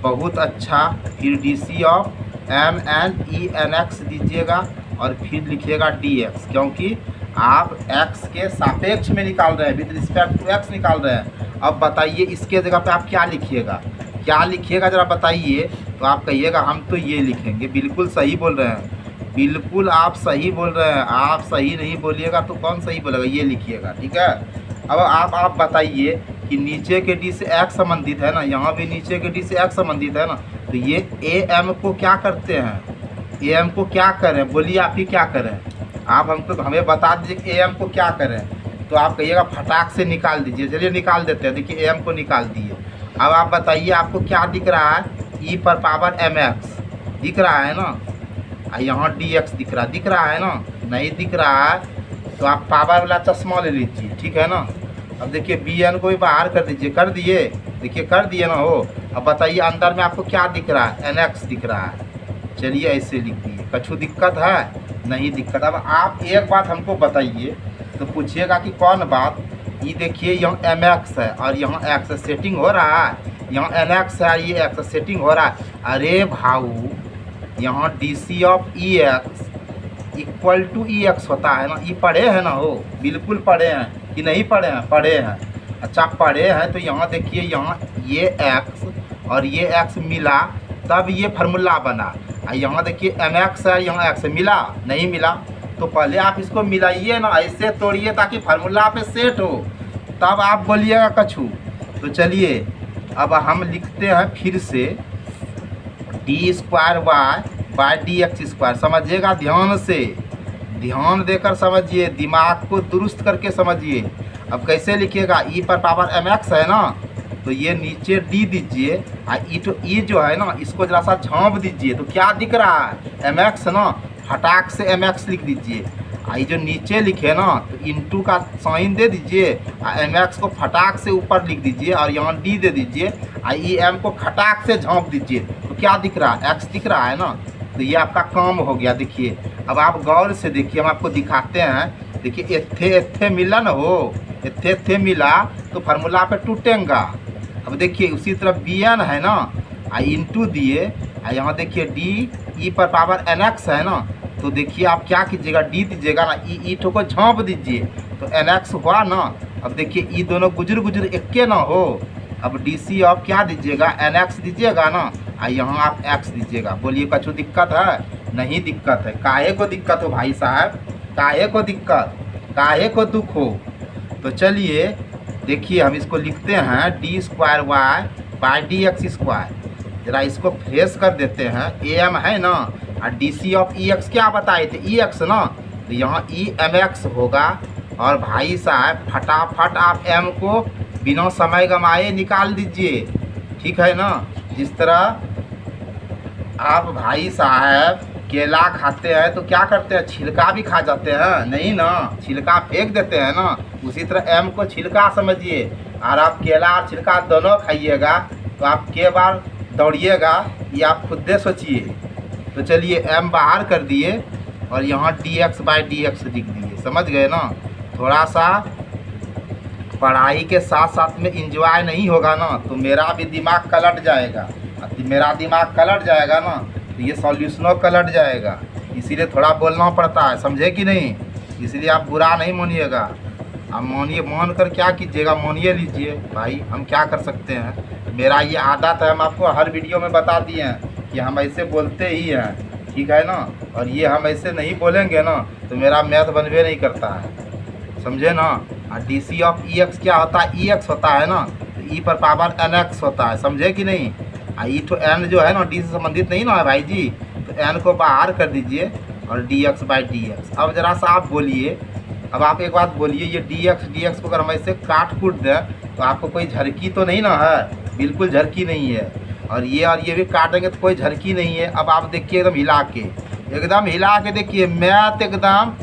A: बहुत अच्छा। फिर D C of M N E N X दीजिएगा और फिर लिखिएगा डी एक्स, क्योंकि आप एक्स के सापेक्ष में निकाल रहे हैं, विद रिस्पेक्ट टू एक्स निकाल रहे हैं। अब बताइए इसके जगह पे आप क्या लिखिएगा, क्या लिखिएगा ज़रा बताइए। तो आप कहिएगा हम तो ये लिखेंगे। बिल्कुल सही बोल रहे हैं, बिल्कुल आप सही बोल रहे हैं। आप सही नहीं बोलिएगा तो कौन सही बोलेगा, ये लिखिएगा, ठीक है। अब आप बताइए कि नीचे के डी से एक्स संबंधित है ना, यहाँ भी नीचे के डी से एक्स संबंधित है ना, तो ये ए एम को क्या करते हैं, ए एम को क्या करें, बोलिए आप ही क्या करें। आप हमको हमें बता दीजिए कि ए एम को क्या करें। तो आप कहिएगा फटाक से निकाल दीजिए। चलिए निकाल देते हैं, देखिए ए एम को निकाल दिए। अब आप बताइए आपको क्या दिख रहा है, ई पर पावर एम एक्स दिख रहा है ना, यहाँ डी एक्स दिख रहा है ना, नहीं दिख रहा है तो आप पावर वाला चश्मा ले लीजिए, ठीक है ना। अब देखिए बी एन को भी बाहर कर दीजिए, कर दिए, देखिए कर दिए ना हो। अब बताइए अंदर में आपको क्या दिख रहा है, एन एक्स दिख रहा है। चलिए ऐसे लिख दिए, कछु दिक्कत है, नहीं दिक्कत। अब आप एक बात हमको बताइए, तो पूछिएगा कि कौन बात, ये देखिए यहाँ एम एक्स है और यहाँ एक्स सेटिंग हो रहा है, यहाँ एन एक्स है, ये एक्स सेटिंग हो रहा है। अरे भाऊ यहाँ D C of E X equal to E X होता है ना, ये पढ़े हैं ना हो, बिल्कुल पढ़े हैं कि नहीं पढ़े हैं? पढ़े हैं। अच्छा पढ़े हैं तो यहाँ देखिए यहाँ ये एक्स और ये एक्स मिला तब ये फार्मूला बना। यहाँ देखिए एम एक्स है, यहाँ एक्स मिला नहीं मिला, तो पहले आप इसको मिलाइए ना, ऐसे तोड़िए ताकि फार्मूला पे सेट हो, तब आप बोलिएगा कछु। तो चलिए अब हम लिखते हैं फिर से D square Y by D X square. समझिएगा ध्यान से, ध्यान देकर समझिए, दिमाग को दुरुस्त करके समझिए। अब कैसे लिखिएगा, ई पर पावर एम एक्स है ना, तो ये नीचे डी दीजिए और ई जो है ना इसको जरा सा झाँप दीजिए, तो क्या दिख रहा है एम एक्स ना, फटाक से एम एक्स लिख दीजिए। ये जो नीचे लिखे ना तो इंटू का साइन दे दीजिए और एम एक्स को फटाक से ऊपर लिख दीजिए और यहाँ डी दे दीजिए और ई एम को फटाक से झाँप दीजिए, तो क्या दिख रहा है, एक्स दिख रहा है ना। तो ये आपका काम हो गया। देखिए अब आप गौर से देखिए, हम आपको दिखाते हैं। देखिए एथे एथे मिला ना हो, एथे एथे मिला तो फार्मूला पे टूटेगा। अब देखिए उसी तरफ बी एन है ना, इंटू दिए यहाँ देखिए डी ई पर पावर एन एक्स है ना, तो देखिए आप क्या कीजिएगा, डी दीजिएगा ना, ई ठो को झाँप दीजिए तो एन एक्स हुआ ना। अब देखिए ई दोनों गुजर गुजर एक के ना हो, अब डी सी ऑफ क्या दीजिएगा, एन एक्स दीजिएगा ना, यहाँ आप एक्स दीजिएगा। बोलिए कछु दिक्कत है? नहीं दिक्कत है। काहे को दिक्कत हो भाई साहब, काहे को दिक्कत, काहे को दुख हो? तो चलिए देखिए हम इसको लिखते हैं D square Y by D X square. जरा इसको फ्रेश कर देते हैं, ए एम है ना और D C of E X क्या बताए थे, ई एक्स ना, तो यहाँ ई एम एक्स होगा। और भाई साहब फटाफट आप एम को बिना समय गमाए निकाल दीजिए, ठीक है ना। जिस तरह आप भाई साहब केला खाते हैं तो क्या करते हैं, छिलका भी खा जाते हैं, नहीं ना, छिलका फेंक देते हैं ना। उसी तरह एम को छिलका समझिए और आप केला और छिलका दोनों खाइएगा तो आप के बार दौड़िएगा ये आप खुद दे सोचिए। तो चलिए एम बाहर कर दिए और यहाँ D x by D x लिख दिए, समझ गए ना। थोड़ा सा पढ़ाई के साथ साथ में इंजॉय नहीं होगा ना तो मेरा भी दिमाग कलट जाएगा, मेरा दिमाग कलट जाएगा ना तो ये सॉल्यूशनों कलट जाएगा, इसीलिए थोड़ा बोलना पड़ता है, समझे कि नहीं। इसलिए आप बुरा नहीं मानिएगा, आप मानिए, मान कर क्या कीजिएगा, मानिए लीजिए भाई, हम क्या कर सकते हैं। मेरा ये आदत है, हम आपको हर वीडियो में बता दिए हैं कि हम ऐसे बोलते ही हैं, ठीक है ना। और ये हम ऐसे नहीं बोलेंगे ना तो मेरा मैथ बनवे नहीं करता है, समझे ना। और D C of E X क्या होता है, ई एक्स होता है ना, तो ई पर पावर एन एक्स होता है, समझे कि नहीं। ई तो एन जो है ना डी से संबंधित नहीं ना है भाई जी, तो एन को बाहर कर दीजिए और D x by D x. अब जरा सा आप बोलिए, अब आप एक बात बोलिए, ये डी एक्स को अगर हम ऐसे काट कूट दें तो आपको कोई झरकी तो नहीं ना है, बिल्कुल झरकी नहीं है। और ये भी काटेंगे तो कोई झरकी नहीं है। अब आप देखिए एकदम हिला के देखिए, मैथ एकदम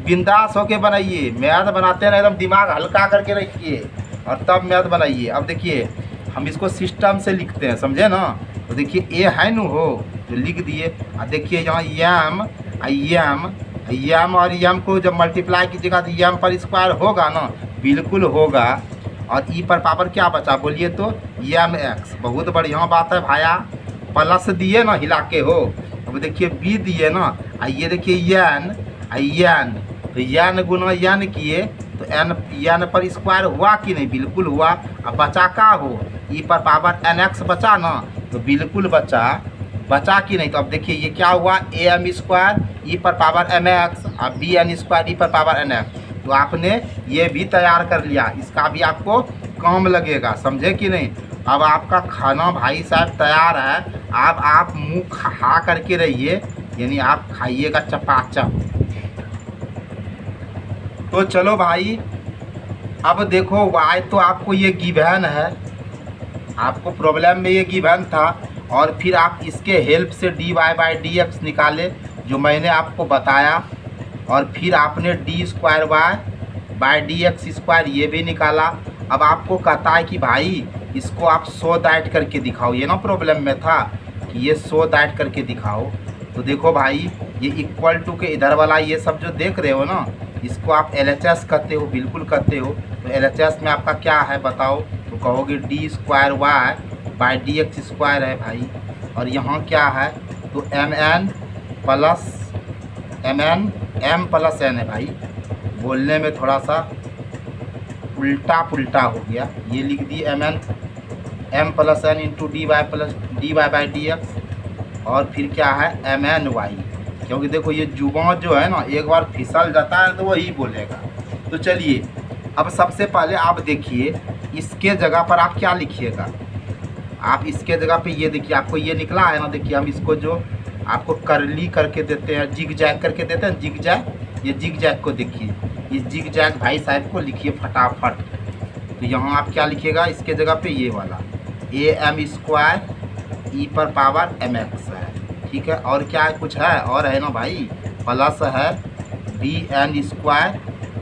A: बिंदास होके बनाइए। मैथ बनाते हैं ना एकदम दिमाग हल्का करके रखिए और तब मैथ बनाइए। अब देखिए हम इसको सिस्टम से लिखते हैं, समझे ना। तो देखिए ए है न हो जो लिख दिए, और देखिए यहाँ यम और यम को जब मल्टीप्लाई कीजिएगा तो यम पर स्क्वायर होगा ना, बिल्कुल होगा। और ई पर पावर क्या बचा बोलिए तो यम एक्स, बहुत बढ़िया बात है भाया। प्लस दिए ना हिला के हो। अब देखिए बी दिए ना, ये देखिए यन, तो यन गुना यन किए तो एन पर स्क्वायर हुआ कि नहीं, बिल्कुल हुआ। अब बचा का हो, ई पर पावर एन एक्स बचा ना, तो बिल्कुल बचा कि नहीं। तो अब देखिए ये क्या हुआ, ए एम स्क्वायर ई पर पावर एम एक्स और बी एन स्क्वायर ई पर पावर एन एक्स। तो आपने ये भी तैयार कर लिया, इसका भी आपको काम लगेगा, समझे कि नहीं। अब आपका खाना भाई साहब तैयार है, अब आप मुँह खा करके रहिए, यानी आप खाइएगा चपाचप। तो चलो भाई अब देखो वाई तो आपको ये गिवन है, आपको प्रॉब्लम में ये गिवन था, और फिर आप इसके हेल्प से D Y by D X निकाले जो मैंने आपको बताया, और फिर आपने D square Y by D X square ये भी निकाला। अब आपको कहता है कि भाई इसको आप सो दैट करके दिखाओ, ये ना प्रॉब्लम में था कि ये सो दैट करके दिखाओ। तो देखो भाई ये इक्वल टू के इधर वाला ये सब जो देख रहे हो ना, इसको आप LHS कहते हो, बिल्कुल कहते हो। तो LHS में आपका क्या है बताओ, तो कहोगे D square Y by D X square है भाई। और यहाँ क्या है, तो M N M plus N है भाई। बोलने में थोड़ा सा उल्टा पुल्टा हो गया, ये लिख दी m plus n into D Y by D x. और फिर क्या है एम एन वाई, क्योंकि देखो ये जुबान जो है ना एक बार फिसल जाता है तो वही बोलेगा। तो चलिए अब सबसे पहले आप देखिए इसके जगह पर आप क्या लिखिएगा। आप इसके जगह पे ये देखिए, आपको ये निकला है ना, देखिए हम इसको जो आपको करली करके देते हैं, जिग जैग करके देते हैं, जिग जैग, ये जिग जैग को देखिए, इस जिग जैग भाई साहब को लिखिए फटाफट। तो यहाँ आप क्या लिखिएगा इसके जगह पे, ये वाला ए एम स्क्वायर ई पर पावर एम एक्स है, ठीक है। और क्या है, कुछ है और है ना भाई, प्लस है बी एन स्क्वायर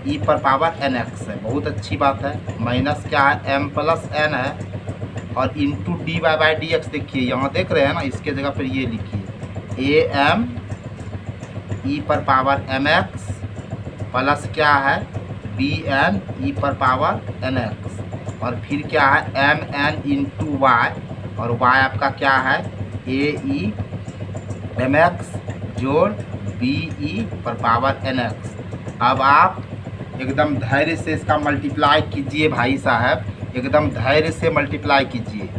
A: ई पर पावर एन एक्स है, बहुत अच्छी बात है। माइनस क्या है एम प्लस एन है, और into D Y by D X, देखिए यहाँ देख रहे हैं ना, इसके जगह पर ये लिखिए ए एम ई पर पावर एम एक्स प्लस क्या है बी एन ई पर पावर एन एक्स, और फिर क्या है एम एन इंटू वाई, और वाई आपका क्या है ए ई एम एक्स जोड़ बी ई पर पावर एन एक्स। अब आप एकदम धैर्य से इसका मल्टीप्लाई कीजिए भाई साहब, एकदम धैर्य से मल्टीप्लाई कीजिए।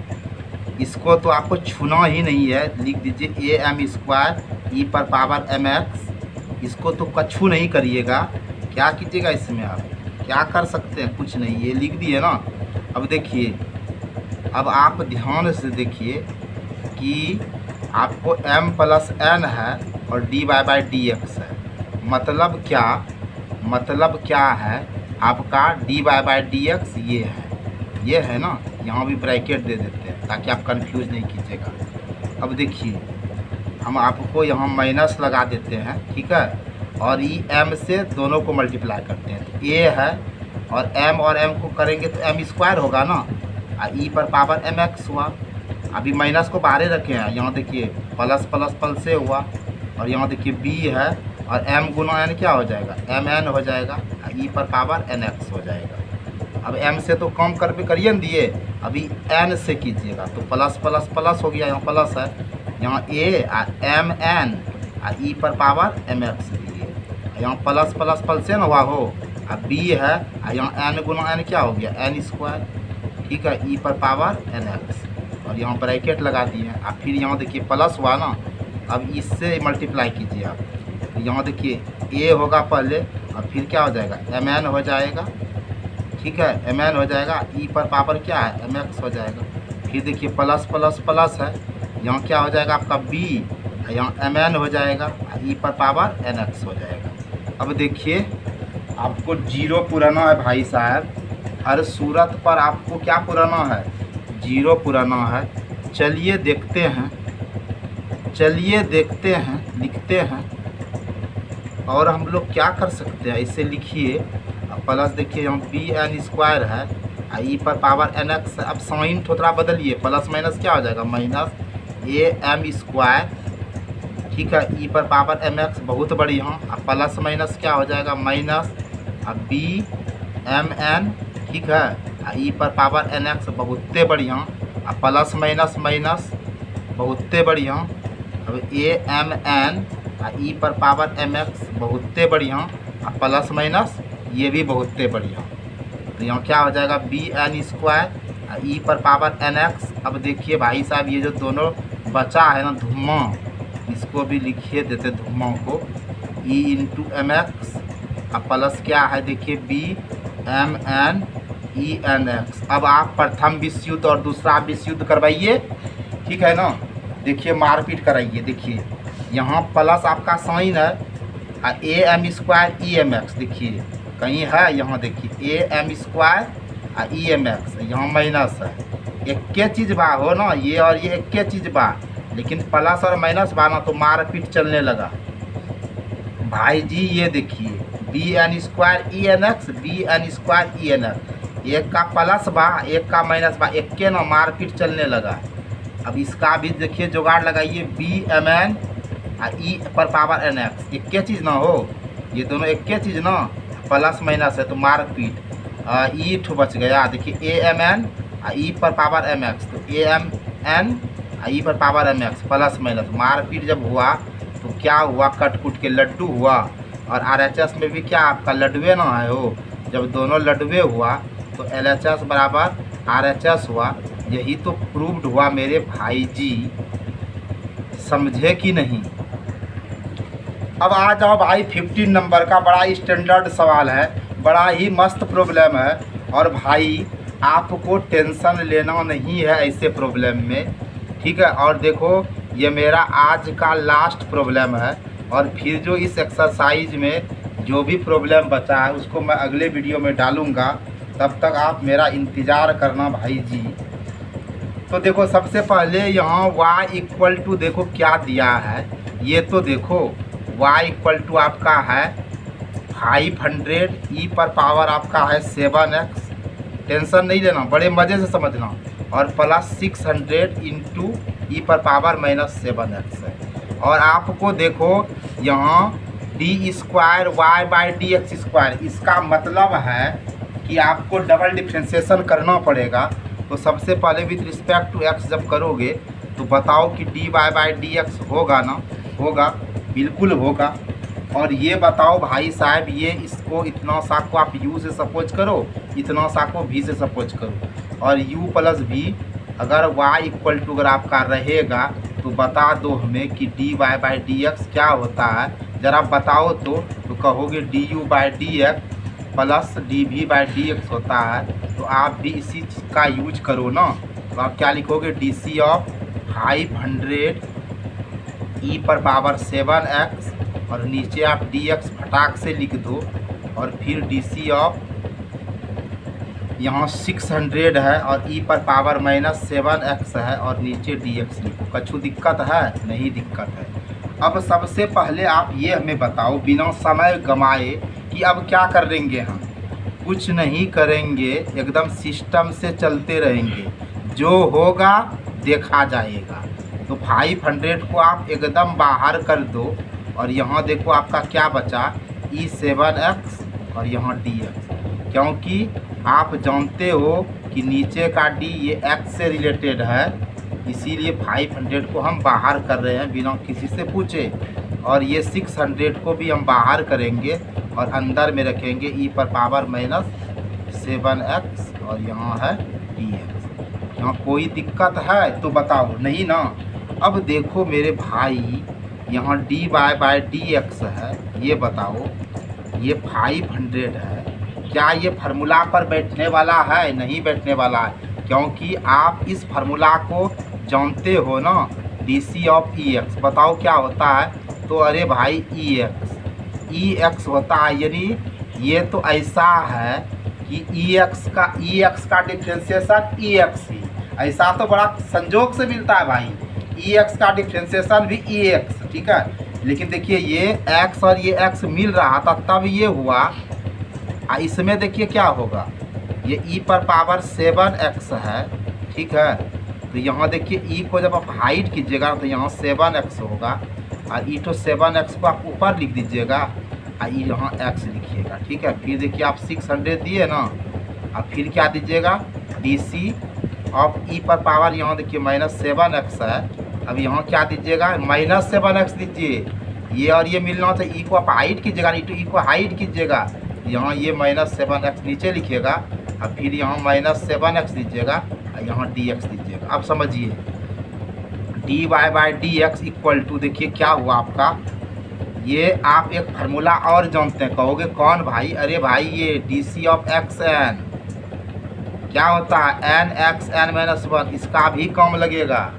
A: इसको तो आपको छूना ही नहीं है, लिख दीजिए ए एम स्क्वायर ई पर पावर एम एक्स। इसको तो कछू नहीं करिएगा, क्या कीजिएगा इसमें, आप क्या कर सकते हैं, कुछ नहीं, ये लिख दिए ना। अब देखिए, अब आप ध्यान से देखिए कि आपको m प्लस एन है और D Y by D X है, मतलब क्या है आपका D Y by D X ये है ना, यहाँ भी ब्रैकेट दे देते हैं ताकि आप कंफ्यूज नहीं कीजिएगा। अब देखिए हम आपको यहाँ माइनस लगा देते हैं, ठीक है, और ई एम से दोनों को मल्टीप्लाई करते हैं, तो ए है और m को करेंगे तो m स्क्वायर होगा ना, और ई पर पावर एम एक्स हुआ। अभी माइनस को बाहर रखे हैं, यहाँ देखिए प्लस प्लस प्लस से हुआ, और यहाँ देखिए b है और m गुना n क्या हो जाएगा एम एन हो जाएगा, ई पर पावर एन एक्स हो जाएगा। अब m से तो कम कर भी करिए न दिए, अभी n से कीजिएगा तो प्लस प्लस प्लस हो गया, यहाँ प्लस है, यहाँ a एम एन ई पर पावर एम एक्स दिए, यहाँ प्लस प्लस प्लस से ना हुआ हो, अब b है यहाँ n गुना n क्या हो गया एन स्क्वायर, ठीक है, ई पर पावर एन एक्स, और यहाँ ब्रैकेट लगा दिए। अब फिर यहाँ देखिए प्लस हुआ ना, अब इससे मल्टीप्लाई कीजिए आप, तो यहाँ देखिए a होगा पहले और फिर क्या हो जाएगा एम एन हो जाएगा, ठीक है, एम एन हो जाएगा, ई पर पावर क्या है एम एक्स हो जाएगा। फिर देखिए प्लस प्लस प्लस है, यहाँ क्या हो जाएगा आपका b, यहाँ एम एन हो जाएगा, ई पर पावर एन एक्स हो जाएगा। अब देखिए आपको जीरो पुराना है भाई साहब, हर सूरत पर आपको क्या पुराना है, जीरो पुराना है। चलिए देखते हैं, लिखते हैं, और हम लोग क्या कर सकते हैं, इसे लिखिए प्लस, देखिए यहाँ बी एन स्क्वायर है ई पर पावर एन एक्स। अब साइन थोड़ा बदलिए, प्लस माइनस क्या हो जाएगा माइनस ए एम स्क्वायर, ठीक है, ई पर पावर एम एक्स, बहुत बढ़िया। अब प्लस माइनस क्या हो जाएगा माइनस, अब बी एम एन, ठीक है, ई पर पावर एन एक्स, बहुते बढ़िया। अब प्लस माइनस माइनस, बहुते बढ़िया। अब ए एम एन ई पर पावर एम एक्स, बहुते बढ़िया। अब प्लस माइनस ये भी बहुते बढ़िया, तो यहाँ क्या हो जाएगा बी एन स्क्वायर ई पर पावर एन एक्स। अब देखिए भाई साहब ये जो दोनों बचा है ना धुम्मा, इसको भी लिखिए देते धुम्मा को, ई इंटू एम एक्स, अब प्लस क्या है देखिए B M N E N X. अब आप प्रथम विश्व युद्ध और दूसरा विश्व युद्ध करवाइए, ठीक है ना, देखिए मारपीट कराइए। देखिए यहाँ प्लस आपका साइन है, A M square E M X, देखिए कहीं है, यहाँ देखिए A M square E M X, यहाँ माइनस है, एक के चीज़ बा हो ना, ये और ये एक के चीज़ बा, लेकिन प्लस और माइनस बा ना तो मारपीट चलने लगा भाई जी। ये देखिए B N square E N X, B N square E N X, एक का प्लस बा एक का माइनस बा, एक के ना मारपीट चलने लगा। अब इसका भी देखिए जुगाड़ लगाइए, बी एम एन ई पर पावर एन एक्स, एक के चीज़ ना हो, ये दोनों एक के चीज़ ना, प्लस माइनस है तो मारपीट, ई ठो बच गया। देखिए ए एम एन ई पर पावर एम एक्स, तो ए एम एन ई पर power M X plus minus मारपीट जब हुआ तो क्या हुआ, कट कुट के लड्डू हुआ। और आर एच एस में भी क्या आपका लड्डुए ना है हो, जब दोनों लड्डुए हुआ तो एल एच एस बराबर आर एच एस हुआ। यही तो प्रूव्ड हुआ मेरे भाई जी, समझे कि नहीं। अब आ जाओ भाई 15 नंबर का, बड़ा स्टैंडर्ड सवाल है, बड़ा ही मस्त प्रॉब्लम है। और भाई आपको टेंशन लेना नहीं है ऐसे प्रॉब्लम में, ठीक है। और देखो ये मेरा आज का लास्ट प्रॉब्लम है, और फिर जो इस एक्सरसाइज में जो भी प्रॉब्लम बचा है उसको मैं अगले वीडियो में डालूँगा, तब तक आप मेरा इंतज़ार करना भाई जी। तो देखो सबसे पहले यहाँ y इक्वल टू देखो क्या दिया है, ये तो देखो y इक्वल टू आपका है 500 ई पर पावर आपका है 7x, टेंशन नहीं लेना, बड़े मज़े से समझना। और प्लस 600 इंटू ई पर पावर माइनस 7x है। और आपको देखो यहाँ D square Y by D X square, इसका मतलब है कि आपको डबल डिफ्रेंशिएशन करना पड़ेगा। तो सबसे पहले विथ रिस्पेक्ट टू एक्स जब करोगे तो बताओ कि D Y by D X होगा ना, होगा, बिल्कुल होगा। और ये बताओ भाई साहब, ये इसको इतना सा को आप u से सपोज करो, इतना सा को v से सपोज करो, और u प्लस v अगर y इक्वल टू अगर आपका रहेगा तो बता दो हमें कि D Y by D X क्या होता है, ज़रा बताओ तो कहोगे D U by D x plus D V by D x होता है। तो आप भी इसी चीज़ का यूज करो ना, तो आप क्या लिखोगे, डी सी ऑफ 500 ई पर पावर 7x, और नीचे आप डी एक्स फटाक से लिख दो, और फिर डी सी ऑफ यहाँ 600 है और ई पर पावर माइनस 7x है, और नीचे डी एक्स लिखो। कछु दिक्कत है? नहीं दिक्कत है। अब सबसे पहले आप ये हमें बताओ बिना समय गंवाए कि अब क्या करेंगे हम। कुछ नहीं करेंगे, एकदम सिस्टम से चलते रहेंगे, जो होगा देखा जाएगा। तो 500 को आप एकदम बाहर कर दो, और यहाँ देखो आपका क्या बचा, E7x और यहाँ dx, क्योंकि आप जानते हो कि नीचे का d ये x से रिलेटेड है, इसीलिए 500 को हम बाहर कर रहे हैं बिना किसी से पूछे। और ये 600 को भी हम बाहर करेंगे और अंदर में रखेंगे e पर पावर माइनस 7x, और यहाँ है dx। यहाँ कोई दिक्कत है तो बताओ, नहीं ना। अब देखो मेरे भाई, यहाँ D Y by D X है, ये बताओ, ये 500 है, क्या ये फार्मूला पर बैठने वाला है? नहीं बैठने वाला है, क्योंकि आप इस फार्मूला को जानते हो ना, D C of E X. बताओ क्या होता है? तो अरे भाई ई एक्स होता है, यानी ये तो ऐसा है कि ई एक्स का डिफ्रेंशिएशन ई एक्स ही, ऐसा तो बड़ा संजोग से मिलता है भाई। ई एक्स का डिफ्रेंशिएशन भी ई एक्स, ठीक है। लेकिन देखिए ये x और ये x मिल रहा था तब ये हुआ, इसमें देखिए क्या होगा, ये e पर पावर 7x है, ठीक है। तो यहाँ देखिए e को जब आप हाइट कीजिएगा तो यहाँ 7x होगा, और ई तो 7x को आप ऊपर लिख दीजिएगा, और यहाँ x लिखिएगा, ठीक है। फिर देखिए आप 600 दिए ना, और फिर क्या दीजिएगा, डी सी ऑफ ई पर पावर, यहाँ देखिए माइनस 7x है। अब यहाँ क्या दीजिएगा, माइनस 7x दीजिए, ये और ये मिलना था, ई को आप हाइट कीजिएगा, ई को हाइट कीजिएगा, यहाँ ये माइनस 7x नीचे लिखिएगा, और फिर यहाँ माइनस 7x दीजिएगा, और यहाँ dx दीजिएगा। अब समझिए d Y by D x equal to, देखिए क्या हुआ आपका, ये आप एक फार्मूला और जानते हैं। कहोगे कौन भाई? अरे भाई ये D C of X N क्या होता है, एन एक्स एन माइनस 1, इसका भी कम लगेगा,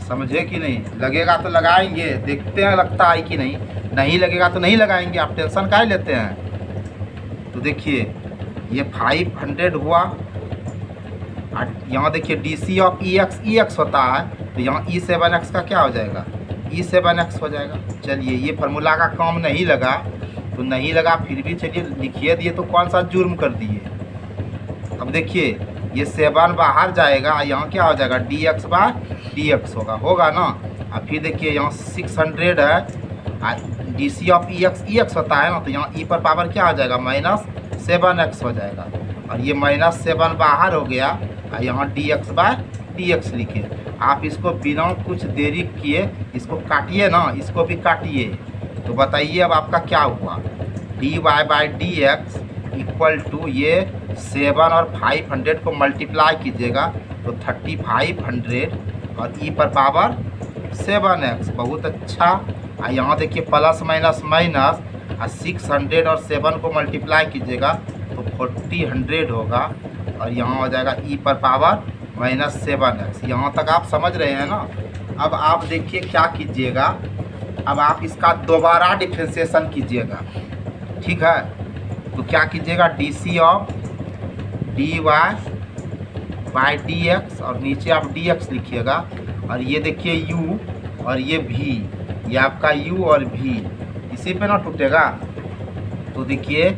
A: समझे कि नहीं? लगेगा तो लगाएंगे, देखते हैं लगता है कि नहीं, नहीं लगेगा तो नहीं लगाएंगे, आप टेंशन काहे लेते हैं। तो देखिए ये 500 हुआ, और यहाँ देखिए D C of E X होता है, तो यहाँ E7x का क्या हो जाएगा, E7x हो जाएगा। चलिए ये फार्मूला का काम नहीं लगा तो नहीं लगा, फिर भी चलिए लिखिए दिए तो कौन सा जुर्म कर दिए। अब देखिए ये 7 बाहर जाएगा, यहाँ क्या हो जाएगा, dx बाय dx होगा ना। और फिर देखिए यहाँ 600 है, D C of E X होता है ना, तो यहाँ ई पर पावर क्या हो जाएगा, -7x हो जाएगा। और ये -7 बाहर हो गया और यहाँ dx लिखे। आप इसको बिना कुछ देरी किए इसको काटिए ना, इसको भी काटिए, तो बताइए अब आपका क्या हुआ। dy/dx इक्वल टू ये 7 और 500 को मल्टीप्लाई कीजिएगा तो 3500 और ई पर पावर 7x। बहुत अच्छा। और यहाँ देखिए प्लस माइनस माइनस, और 600 और 7 को मल्टीप्लाई कीजिएगा तो 4000 होगा, और यहाँ हो जाएगा ई पर पावर -7x। यहाँ तक आप समझ रहे हैं ना। अब आप देखिए क्या कीजिएगा, अब आप इसका दोबारा डिफ्रेंशिएशन कीजिएगा, ठीक है। तो क्या कीजिएगा, डी सी ऑफ dy/dx और नीचे आप dx लिखिएगा, और ये देखिए u और ये v, ये आपका u और v इसी पे ना टूटेगा। तो देखिए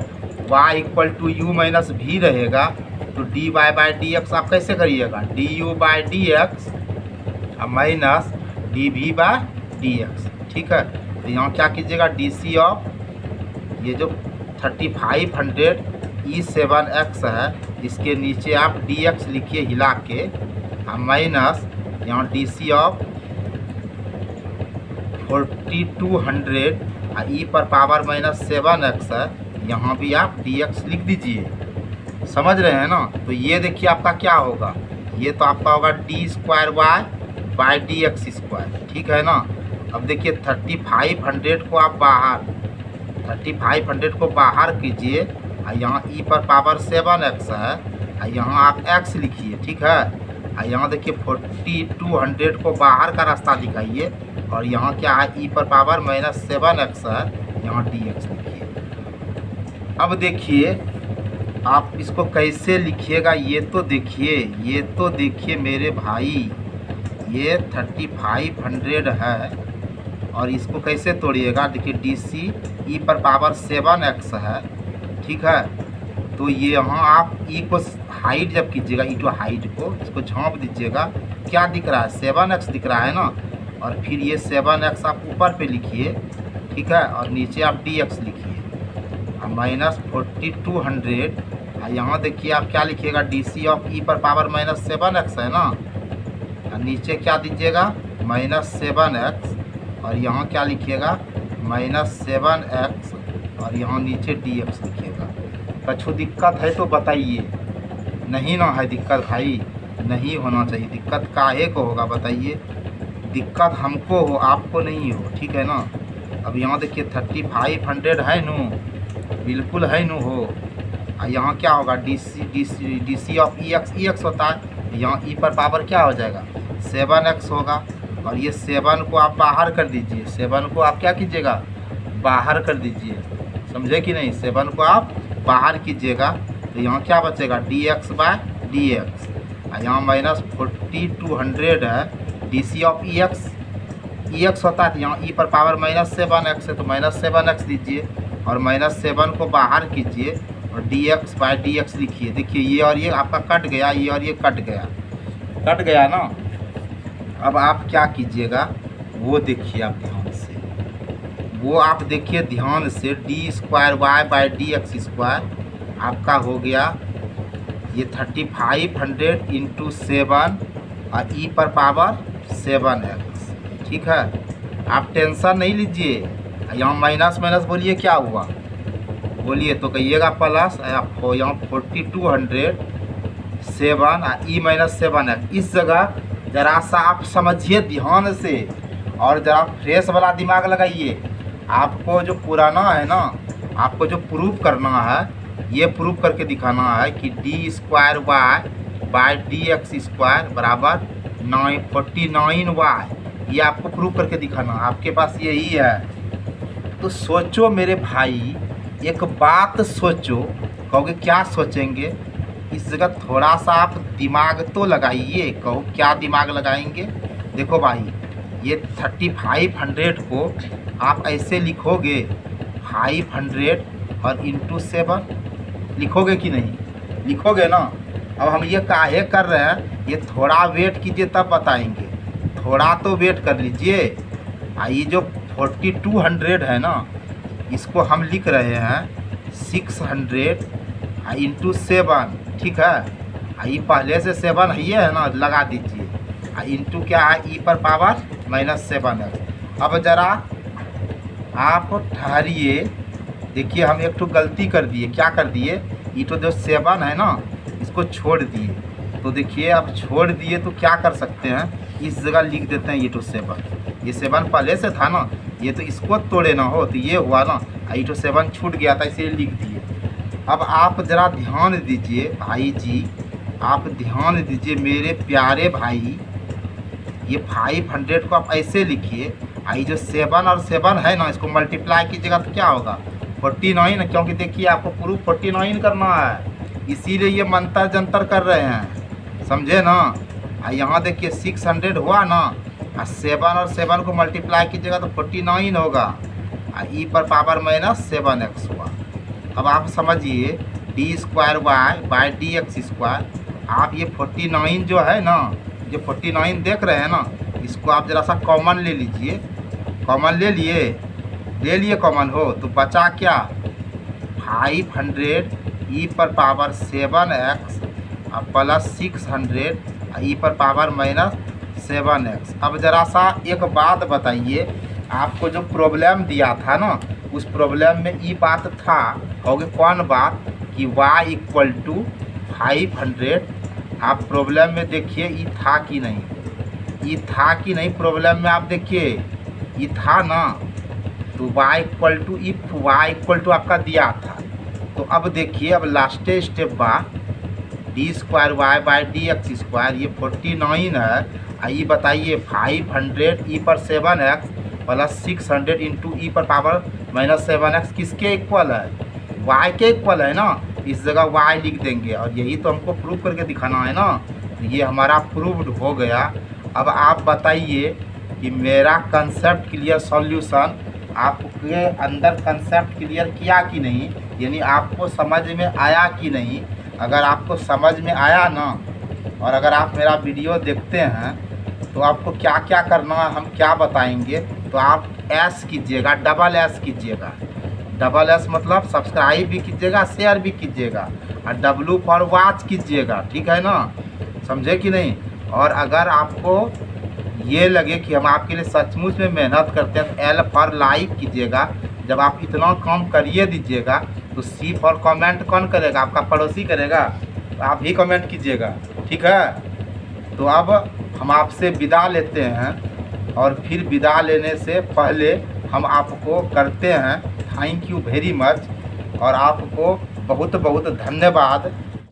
A: y equal to u minus v रहेगा, तो dy/dx आप कैसे करिएगा, du/dx माइनस dv/dx, ठीक है। तो यहाँ क्या कीजिएगा, डी सी ऑफ ये जो 3500 E7x है इसके नीचे आप dx लिखिए हिला के, माइनस यहाँ डी सी ऑफ 4200 ई पर पावर -7x है, यहाँ भी आप dx लिख दीजिए। समझ रहे हैं ना। तो ये देखिए आपका क्या होगा, ये तो आपका होगा d²y/dx², ठीक है ना। अब देखिए 3500 को आप 3500 को बाहर कीजिए, और यहाँ ई पर पावर 7x है, और यहाँ आप x लिखिए, ठीक है। और यहाँ देखिए 4200 को बाहर का रास्ता दिखाइए, और यहाँ क्या है, ई पर पावर -7x है, यहाँ dx लिखिए। अब देखिए आप इसको कैसे लिखिएगा, ये तो देखिए मेरे भाई, ये 3500 है और इसको कैसे तोड़िएगा। देखिए डी सी ई पर पावर 7x है, ठीक है। तो ये यहाँ आप ई को हाइट जब कीजिएगा, ई टू हाइट को इसको झाँप दीजिएगा, क्या दिख रहा है, 7x दिख रहा है ना। और फिर ये 7x आप ऊपर पे लिखिए, ठीक है, और नीचे आप dx लिखिए, -4200। और यहाँ देखिए आप क्या लिखिएगा, डी सी ऑफ ई पर पावर -7x है ना, और नीचे क्या दीजिएगा, -7x, और यहाँ क्या लिखिएगा, -7x, और यहाँ नीचे dx लिखिएगा। कुछ दिक्कत है तो बताइए। नहीं ना है दिक्कत भाई, नहीं होना चाहिए। दिक्कत काहे को होगा बताइए, दिक्कत हमको हो, आपको नहीं हो, ठीक है ना। अब यहाँ देखिए 3500 है नू, बिल्कुल है नू हो। और यहाँ क्या होगा, D C of E X होता है, यहाँ ई पर पावर क्या हो जाएगा, 7x होगा। और ये 7 को आप बाहर कर दीजिए, 7 को आप क्या कीजिएगा, बाहर कर दीजिए, समझे कि नहीं। 7 को आप बाहर कीजिएगा तो यहाँ क्या बचेगा, dx/dx, और यहाँ -4200 है। D C of E X होता है, तो यहाँ ई पर पावर -7x है, तो -7x दीजिए, और -7 को बाहर कीजिए और dx/dx लिखिए। देखिए ये और ये आपका कट गया, ये और ये कट गया ना। अब आप क्या कीजिएगा, वो देखिए आप ध्यान से, d²y/dx² आपका हो गया ये 3500 × 7 और ई पर पावर 7x, ठीक है। आप टेंशन नहीं लीजिए। यहाँ माइनस बोलिए क्या हुआ, बोलिए तो कहिएगा प्लस, यहाँ 4200 7 और ई -7x। इस जगह ज़रा सा आप समझिए ध्यान से, और ज़रा फ्रेश वाला दिमाग लगाइए। आपको जो पुराना है ना, आपको जो प्रूफ करना है, ये प्रूफ करके दिखाना है कि d²y/dx² बराबर 49y। ये आपको प्रूफ करके दिखाना, आपके पास यही है। तो सोचो मेरे भाई, एक बात सोचो। कहोगे क्या सोचेंगे, इस जगह थोड़ा सा आप दिमाग तो लगाइए। कहो क्या दिमाग लगाएंगे। देखो भाई, ये 3500 को आप ऐसे लिखोगे 500 और × 7 लिखोगे कि नहीं, लिखोगे ना। अब हम ये काहे कर रहे हैं, ये थोड़ा वेट कीजिए तब बताएंगे। थोड़ा तो वेट कर लीजिए। ये जो 4200 है ना, इसको हम लिख रहे हैं 600 इंटू 7, ठीक है। ये पहले से 7 है ना, लगा दीजिए। इंटू क्या है, ई पर पावर -7x। अब ज़रा आप ठहरिए, देखिए हम एक तो गलती कर दिए। क्या कर दिए, ये तो जो 7 है ना, इसको छोड़ दिए। तो देखिए अब छोड़ दिए तो क्या कर सकते हैं, इस जगह लिख देते हैं ये तो 7। ये 7 पहले से था ना, ये तो इसको तोड़े ना हो तो ये हुआ ना, ये तो 7 छूट गया था इसलिए लिख दिए। अब आप ज़रा ध्यान दीजिए भाई जी, आप ध्यान दीजिए मेरे प्यारे भाई। ये 500 को आप ऐसे लिखिए, ये जो 7 और 7 है ना, इसको मल्टीप्लाई कीजिएगा तो क्या होगा, 49। क्योंकि देखिए आपको प्रूफ 49 करना है, इसीलिए ये मंतर जंतर कर रहे हैं, समझे ना। यहाँ देखिए 600 हुआ ना, 7 और 7 को मल्टीप्लाई कीजिएगा तो 49 होगा, ई पर पावर -7x हुआ। अब आप समझिए d² y D X square. आप ये 49 जो है ना, जो 49 देख रहे हैं ना, इसको आप ज़रा सा कॉमन ले लीजिए। कॉमन ले लिए कॉमन हो तो बचा क्या, 500 ई पर पावर 7x प्लस 600 ई पर पावर -7x। अब ज़रा सा एक बात बताइए, आपको जो प्रॉब्लम दिया था ना, उस प्रॉब्लम में ये बात था, होगी कौन बात, कि y = 500। आप प्रॉब्लम में देखिए ये था कि नहीं, ये था कि नहीं, प्रॉब्लम में आप देखिए ये था ना। तो y = आपका दिया था। तो अब देखिए, अब लास्ट स्टेप बा d² y D X square, ये 49 है। ये बताइए 500 ई पर 7x प्लस 600 इंटू ई पर पावर -7x किसके इक्वल है, y के इक्वल है ना। इस जगह y लिख देंगे, और यही तो हमको प्रूव करके दिखाना है ना। ये हमारा प्रूव्ड हो गया। अब आप बताइए कि मेरा कंसेप्ट क्लियर, सॉल्यूशन आपके अंदर कंसेप्ट क्लियर किया कि नहीं, यानी आपको समझ में आया कि नहीं। अगर आपको समझ में आया ना, और अगर आप मेरा वीडियो देखते हैं तो आपको क्या क्या करना है हम क्या बताएंगे, तो आप S कीजिएगा, डबल S कीजिएगा। डबल S मतलब सब्सक्राइब भी कीजिएगा, शेयर भी कीजिएगा, और W फॉर वॉच कीजिएगा, ठीक है ना, समझे कि नहीं। और अगर आपको ये लगे कि हम आपके लिए सचमुच में मेहनत करते हैं तो L फॉर लाइक कीजिएगा। जब आप इतना काम करिए दीजिएगा तो C फॉर कमेंट कौन करेगा, आपका पड़ोसी करेगा, तो आप ही कमेंट कीजिएगा, ठीक है। तो अब हम आपसे विदा लेते हैं, और फिर विदा लेने से पहले हम आपको करते हैं थैंक यू वेरी मच, और आपको बहुत बहुत धन्यवाद।